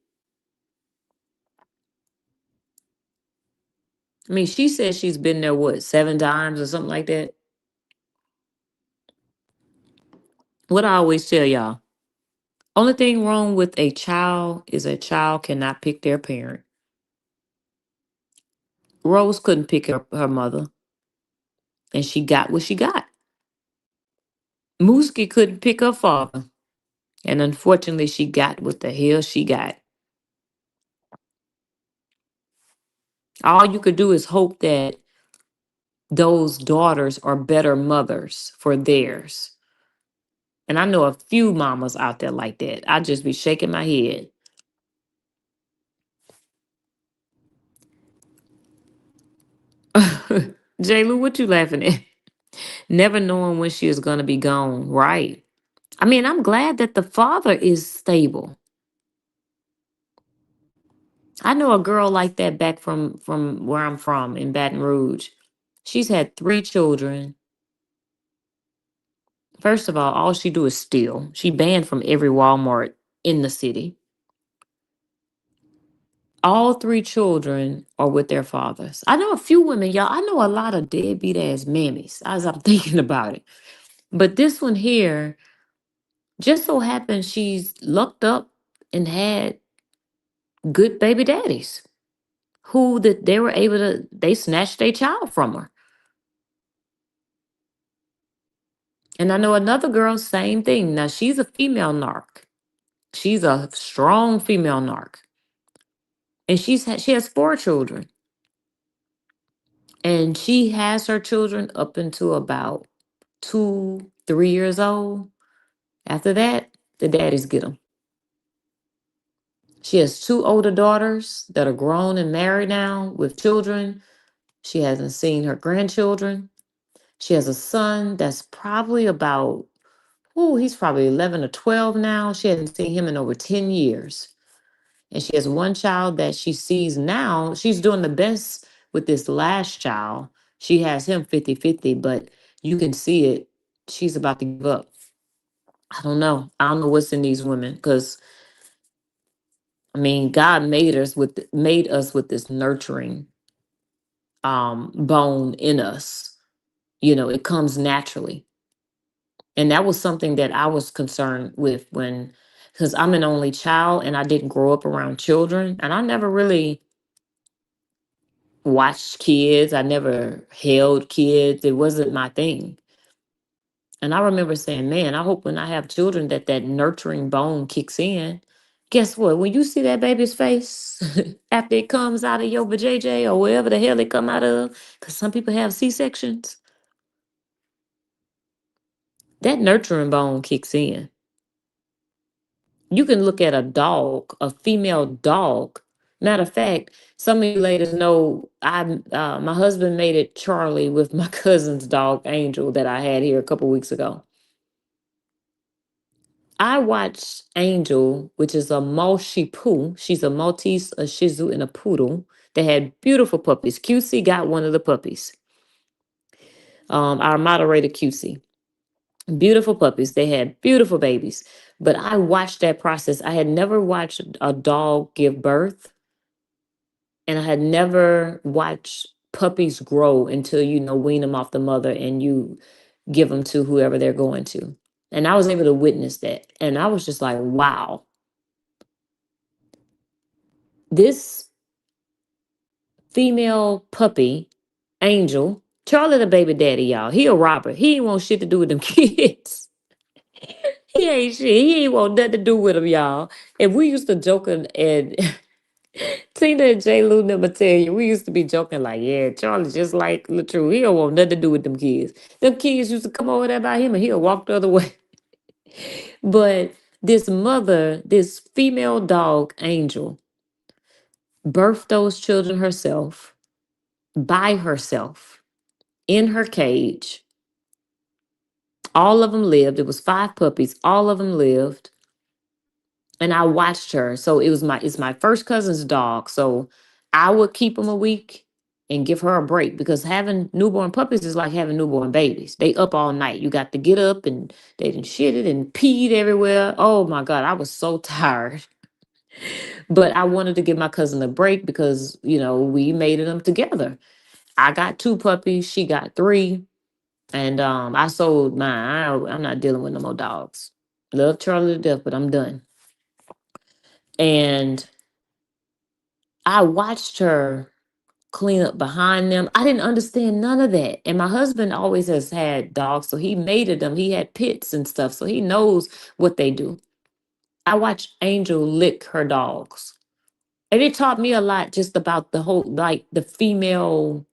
I mean, she said she's been there, what, 7 times or something like that? What I always tell y'all, only thing wrong with a child is a child cannot pick their parent. Rose couldn't pick her mother, and she got what she got. Mooski couldn't pick her father, and unfortunately, she got what the hell she got. All you could do is hope that those daughters are better mothers for theirs. And I know a few mamas out there like that. I just be shaking my head. J. Lou, what you laughing at? Never knowing when she is gonna be gone. Right. I mean, I'm glad that the father is stable. I know a girl like that back from where I'm from in Baton Rouge. She's had 3 children. First of all she do is steal. She banned from every Walmart in the city. All 3 children are with their fathers. I know a few women, y'all. I know a lot of deadbeat ass mammies as I'm thinking about it. But this one here just so happens she's looked up and had good baby daddies who that they were able to they snatched their child from her. And I know another girl, same thing. Now she's a female narc. She's a strong female narc. And she has 4 children. And she has her children up until about 2, 3 years old. After that, the daddies get them. She has 2 older daughters that are grown and married now with children. She hasn't seen her grandchildren. She has a son that's probably about, oh, he's probably 11 or 12 now. She hasn't seen him in over 10 years. And she has one child that she sees now. She's doing the best with this last child. She has him 50-50, but you can see it. She's about to give up. I don't know. I don't know what's in these women because I mean, God made us with this nurturing bone in us. You know, it comes naturally. And that was something that I was concerned with when, because I'm an only child and I didn't grow up around children. And I never really watched kids. I never held kids. It wasn't my thing. And I remember saying, man, I hope when I have children that that nurturing bone kicks in. Guess what? When you see that baby's face after it comes out of your vajayjay or wherever the hell it come out of, because some people have C-sections, that nurturing bone kicks in. You can look at a dog, a female dog. Matter of fact, some of you ladies know my husband made it Charlie with my cousin's dog Angel that I had here a couple weeks ago. I watched Angel, which is a Malshi Poo. She's a Maltese, a Shih Tzu, and a Poodle. They had beautiful puppies. QC got one of the puppies. Our moderator QC. Beautiful puppies. They had beautiful babies. But I watched that process. I had never watched a dog give birth, and I had never watched puppies grow until wean them off the mother and you give them to whoever they're going to. And I was able to witness that. And I was just like, wow, this female puppy, Angel, Charlie the baby daddy, y'all. He a robber. He ain't want shit to do with them kids. He ain't shit. He ain't want nothing to do with them, y'all. And we used to joke and Tina and J. Lou never tell you. We used to be joking like, yeah, Charlie just like Latrue. He don't want nothing to do with them kids. Them kids used to come over there by him and he'll walk the other way. But this mother, this female dog, Angel, birthed those children herself, by herself, in her cage. All of them lived. It was 5 puppies. All of them lived. And I watched her. So it's my first cousin's dog. So I would keep him a week and give her a break because having newborn puppies is like having newborn babies. They up all night. You got to get up and they didn't shit it and peed everywhere. Oh my God, I was so tired. But I wanted to give my cousin a break because, we made them together. I got 2 puppies. She got 3. And I sold mine. I'm not dealing with no more dogs. Love Charlie to death, but I'm done. And I watched her clean up behind them. I didn't understand none of that. And my husband always has had dogs, so he mated them. He had pits and stuff, so he knows what they do. I watched Angel lick her dogs. And it taught me a lot just about the whole, like the female,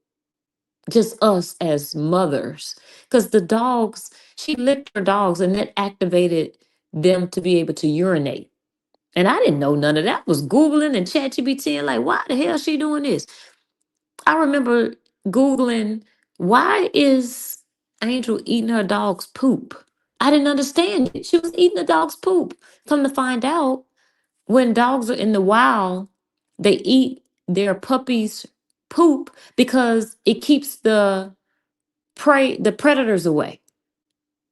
just us as mothers. Because the dogs, she licked her dogs and that activated them to be able to urinate. And I didn't know none of that. I was Googling and ChatGPT and like, why the hell is she doing this? I remember Googling, why is Angel eating her dog's poop? I didn't understand it. She was eating the dog's poop. Come to find out, when dogs are in the wild, They eat their puppies' poop because it keeps the predators away.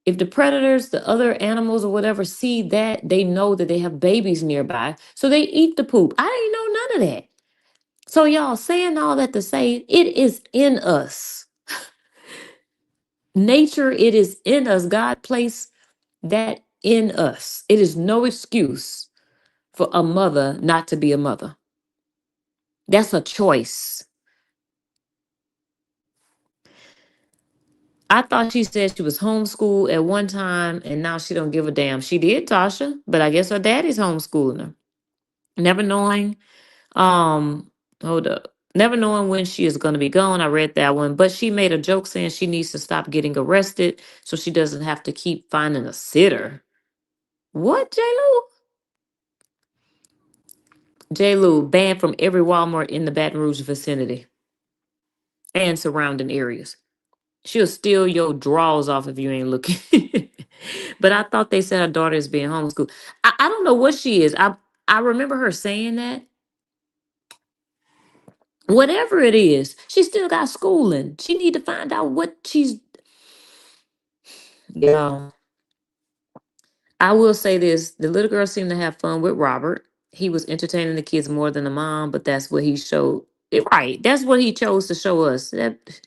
If the predators, the other animals or whatever see that, they know that they have babies nearby. So they eat the poop. I didn't know none of that. So, y'all, saying all that to say, it is in us. Nature, it is in us. God placed that in us. It is no excuse for a mother not to be a mother. That's a choice. I thought she said she was homeschooled at one time and now she don't give a damn. She did, Tasha, but I guess her daddy's homeschooling her. Never knowing, um, hold up. Never knowing when she is going to be gone. I read that one, but she made a joke saying she needs to stop getting arrested so she doesn't have to keep finding a sitter. What, J. Lou? J. Lou banned from every Walmart in the Baton Rouge vicinity and surrounding areas. She'll steal your drawers off if you ain't looking. But I thought they said her daughter is being homeschooled. I don't know what she is. I remember her saying that. Whatever it is, she still got schooling. She need to find out what she's. Yeah. I will say this: the little girl seemed to have fun with Robert. He was entertaining the kids more than the mom, but that's what he showed. Right. That's what he chose to show us. That.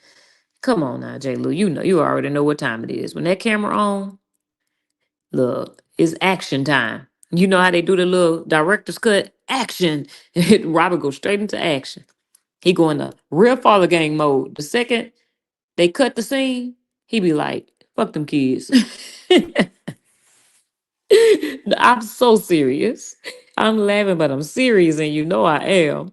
Come on now, J. Lou. You know, you already know what time it is. When that camera on, look, it's action time. You know how they do the little director's cut action. Robert goes straight into action. He go into real father gang mode. The second they cut the scene, he be like, fuck them kids. I'm so serious. I'm laughing, but I'm serious, and you know I am.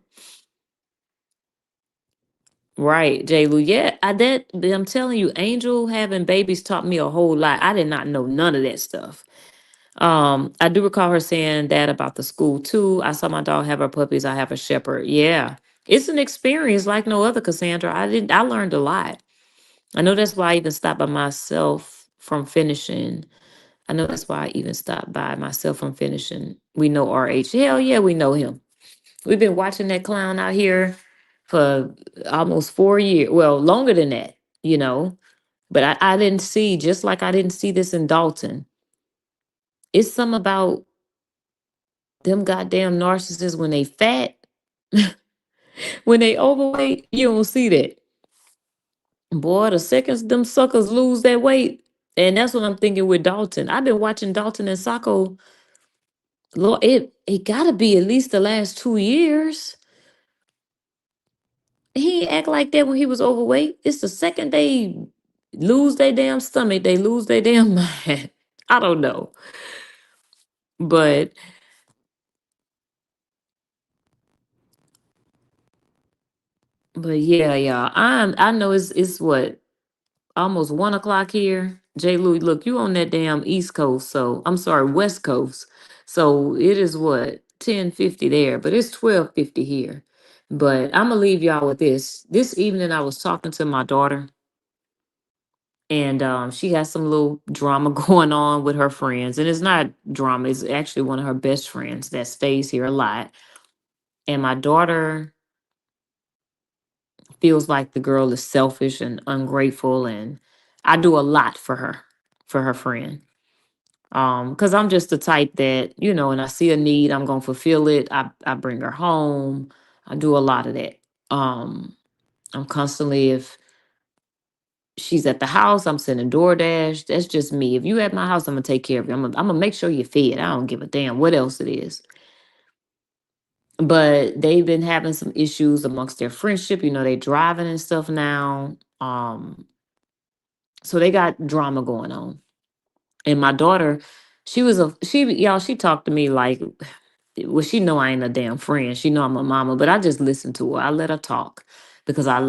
Right, J. Lou. Yeah, I'm telling you, Angel having babies taught me a whole lot. I did not know none of that stuff. I do recall her saying that about the school too. I saw my dog have her puppies. I have a shepherd. Yeah. It's an experience like no other, Cassandra. I learned a lot. I know that's why I even stopped by myself from finishing. I know that's why I even stopped by myself from finishing. We know RH. Hell yeah, we know him. We've been watching that clown out here for almost 4 years. Well, longer than that, you know. But I didn't see, just like I didn't see this in Dalton. It's something about them goddamn narcissists when they fat, when they overweight, you don't see that. Boy, the seconds them suckers lose that weight. And that's what I'm thinking with Dalton. I've been watching Dalton and Sacco. Lord, it gotta be at least the last 2 years. He ain't act like that when he was overweight. It's the second they lose their damn stomach, they lose their damn mind. I don't know. But yeah. I know it's what, almost 1 o'clock here. J. Louis, look, you on that damn East Coast, so I'm sorry, West Coast. So it is what, 10:50 there, but it's 12:50 here. But I'm gonna leave y'all with this. This evening I was talking to my daughter, and she has some little drama going on with her friends. And it's not drama, it's actually one of her best friends that stays here a lot. And my daughter feels like the girl is selfish and ungrateful, and I do a lot for her friend. Because I'm just the type that, and I see a need, I'm gonna fulfill it. I bring her home. I do a lot of that. I'm constantly, if she's at the house, I'm sending DoorDash. That's just me. If you at my house, I'm gonna take care of you. I'm gonna make sure you're fed. I don't give a damn what else it is. But they've been having some issues amongst their friendship. They driving and stuff now. So they got drama going on. And my daughter, she talked to me like, well, she know I ain't a damn friend. She know I'm a mama, but I just listen to her. I let her talk because I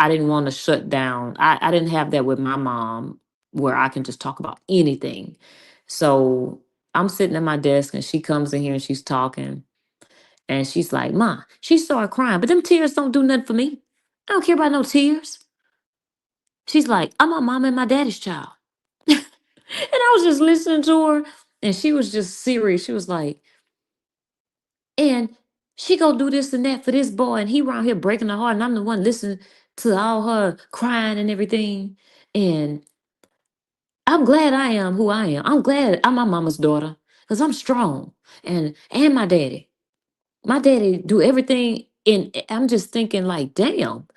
didn't want to shut down. I didn't have that with my mom where I can just talk about anything. So I'm sitting at my desk and she comes in here and she's talking and she's like, Ma, she started crying, but them tears don't do nothing for me. I don't care about no tears. She's like, I'm my mom and my daddy's child. And I was just listening to her and she was just serious. She was like, and She go do this and that for this boy, and he around here breaking her heart, and I'm the one listening to all her crying and everything. And I'm glad I am who I am. I'm glad I'm my mama's daughter because I'm strong, and my daddy. My daddy do everything. And I'm just thinking like, damn,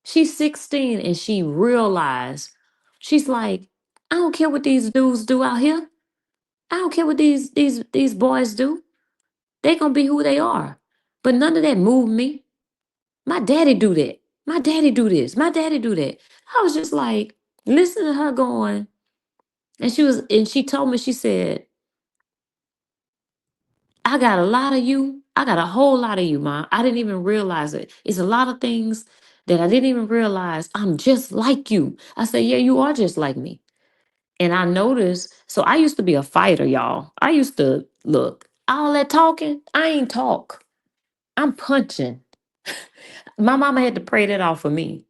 she's 16 and she realized, she's like, I don't care what these dudes do out here. I don't care what these boys do. They gonna be who they are. But none of that moved me. My daddy do that. My daddy do this. My daddy do that. I was just like, listening to her going, and she told me, she said, I got a lot of you. I got a whole lot of you, Mom. I didn't even realize it. It's a lot of things that I didn't even realize. I'm just like you. I said, yeah, you are just like me. And I noticed, so I used to be a fighter, y'all. I used to look, all that talking, I ain't talk. I'm punching. My mama had to pray that off for me.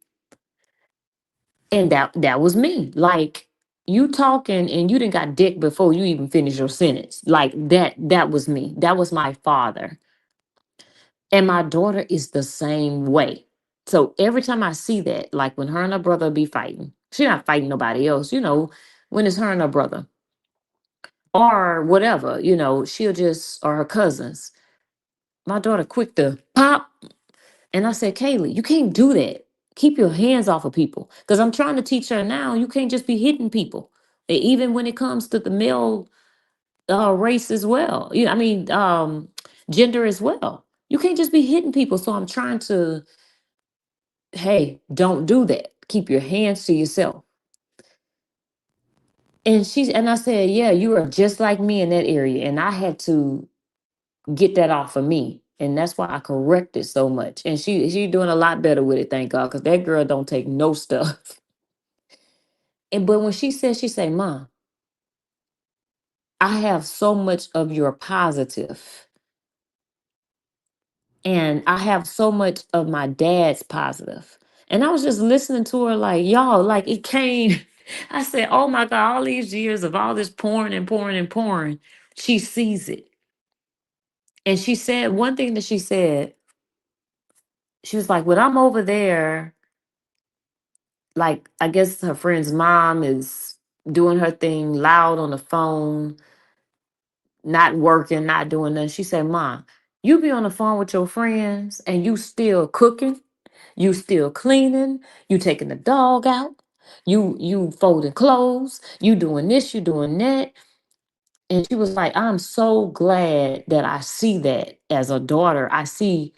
And that was me. Like, you talking and you didn't got dick before you even finish your sentence. Like that was me. That was my father. And my daughter is the same way. So every time I see that, like when her and her brother be fighting, she not fighting nobody else, when it's her and her brother or whatever, she'll just, or her cousins. My daughter quick to pop. And I said, Kaylee, you can't do that. Keep your hands off of people. Because I'm trying to teach her now, you can't just be hitting people. Even when it comes to the male race as well. Gender as well. You can't just be hitting people. So I'm trying to, hey, don't do that. Keep your hands to yourself. And I said, yeah, you are just like me in that area. And I had to get that off of me. And that's why I corrected so much. And she doing a lot better with it, thank God, because that girl don't take no stuff. And but when she say, Mom, I have so much of your positive, and I have so much of my dad's positive. And I was just listening to her like, y'all, like it came. I said, oh my God, all these years of all this pouring and pouring and pouring, she sees it. And she said one thing that she said, she was like, when I'm over there, like I guess her friend's mom is doing her thing loud on the phone, not working, not doing nothing. She said, Mom, you be on the phone with your friends and you still cooking, you still cleaning, you taking the dog out, you folding clothes, you doing this, you doing that. And she was like, I'm so glad that I see that as a daughter. I see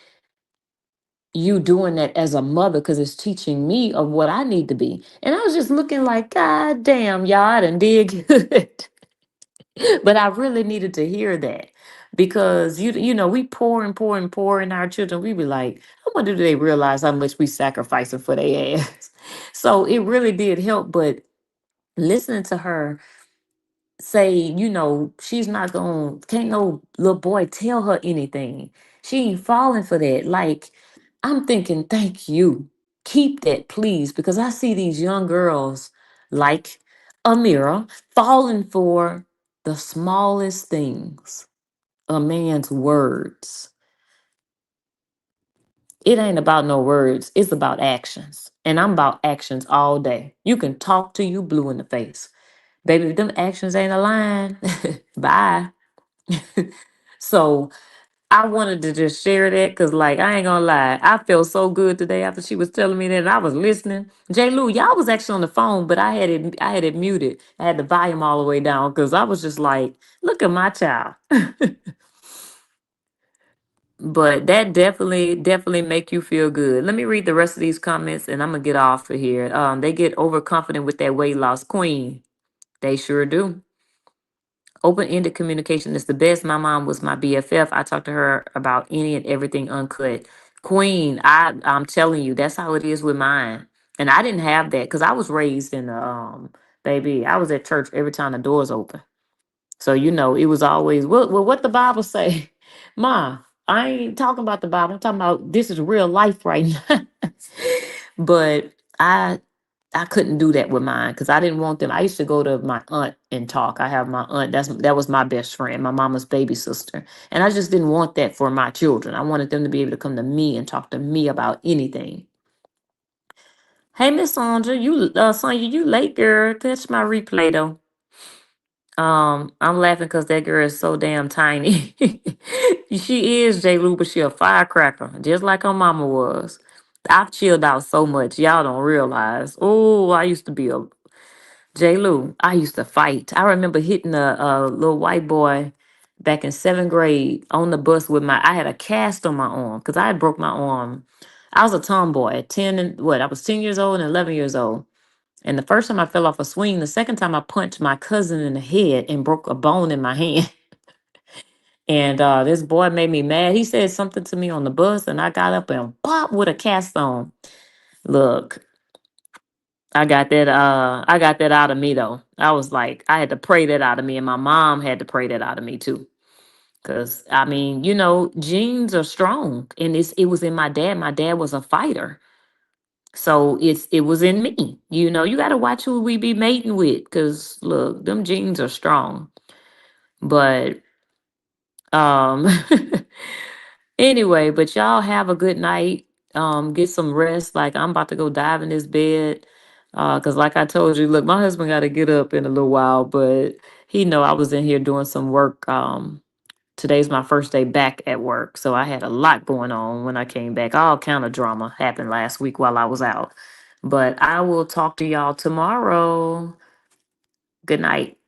you doing that as a mother because it's teaching me of what I need to be. And I was just looking like, God damn, y'all, I done did good. But I really needed to hear that because we pour and pour and pour in our children. We be like, I wonder do they realize how much we sacrificing for their ass? So it really did help. But listening to her say, she's not going, can't no little boy tell her anything. She ain't falling for that. Like, I'm thinking, thank you. Keep that, please, because I see these young girls like Amira falling for the smallest things. A man's words. It ain't about no words, it's about actions. And I'm about actions all day. You can talk to you blue in the face. Baby, if them actions ain't aligned, bye. So I wanted to just share that because, like, I ain't gonna lie, I felt so good today after she was telling me that, and I was listening. J. Lou, y'all was actually on the phone, but I had it muted. I had the volume all the way down because I was just like, look at my child. But that definitely make you feel good. Let me read the rest of these comments, and I'm gonna get off of here. They get overconfident with that weight loss queen. They sure do. Open-ended communication is the best. My mom was my BFF. I talked to her about any and everything uncut. Queen, I'm telling you, that's how it is with mine. And I didn't have that because I was raised in the baby. I was at church every time the doors open. So it was always what the Bible say. Ma, I ain't talking about the Bible. I'm talking about this is real life right now. But I I couldn't do that with mine because I didn't want them. I used to go to my aunt and talk. I have my aunt. That was my best friend, my mama's baby sister, and I just didn't want that for my children. I wanted them to be able to come to me and talk to me about anything. Hey, Miss Sandra, Sonya, you late, girl. Catch my replay though. I'm laughing because that girl is so damn tiny. She is J. Lou, but she a firecracker, just like her mama was. I've chilled out so much, y'all don't realize. Oh, I used to be a J. Lou. I used to fight. I remember hitting a little white boy back in 7th grade on the bus with my. I had a cast on my arm because I had broke my arm. I was a tomboy at 10 and what? I was 10 years old and 11 years old. And the first time I fell off a swing, the second time I punched my cousin in the head and broke a bone in my hand. And this boy made me mad. He said something to me on the bus, and I got up and pop with a cast on. Look, I got that out of me though. I was like, I had to pray that out of me, and my mom had to pray that out of me too. Cause I mean, genes are strong, and it was in my dad. My dad was a fighter. So it was in me. You got to watch who we be mating with, cause look, them genes are strong. But um, anyway, but y'all have a good night. Get some rest. Like I'm about to go dive in this bed. Cause like I told you, look, my husband got to get up in a little while, but he know I was in here doing some work. Today's my first day back at work, so I had a lot going on when I came back. All kind of drama happened last week while I was out. But I will talk to y'all tomorrow. Good night.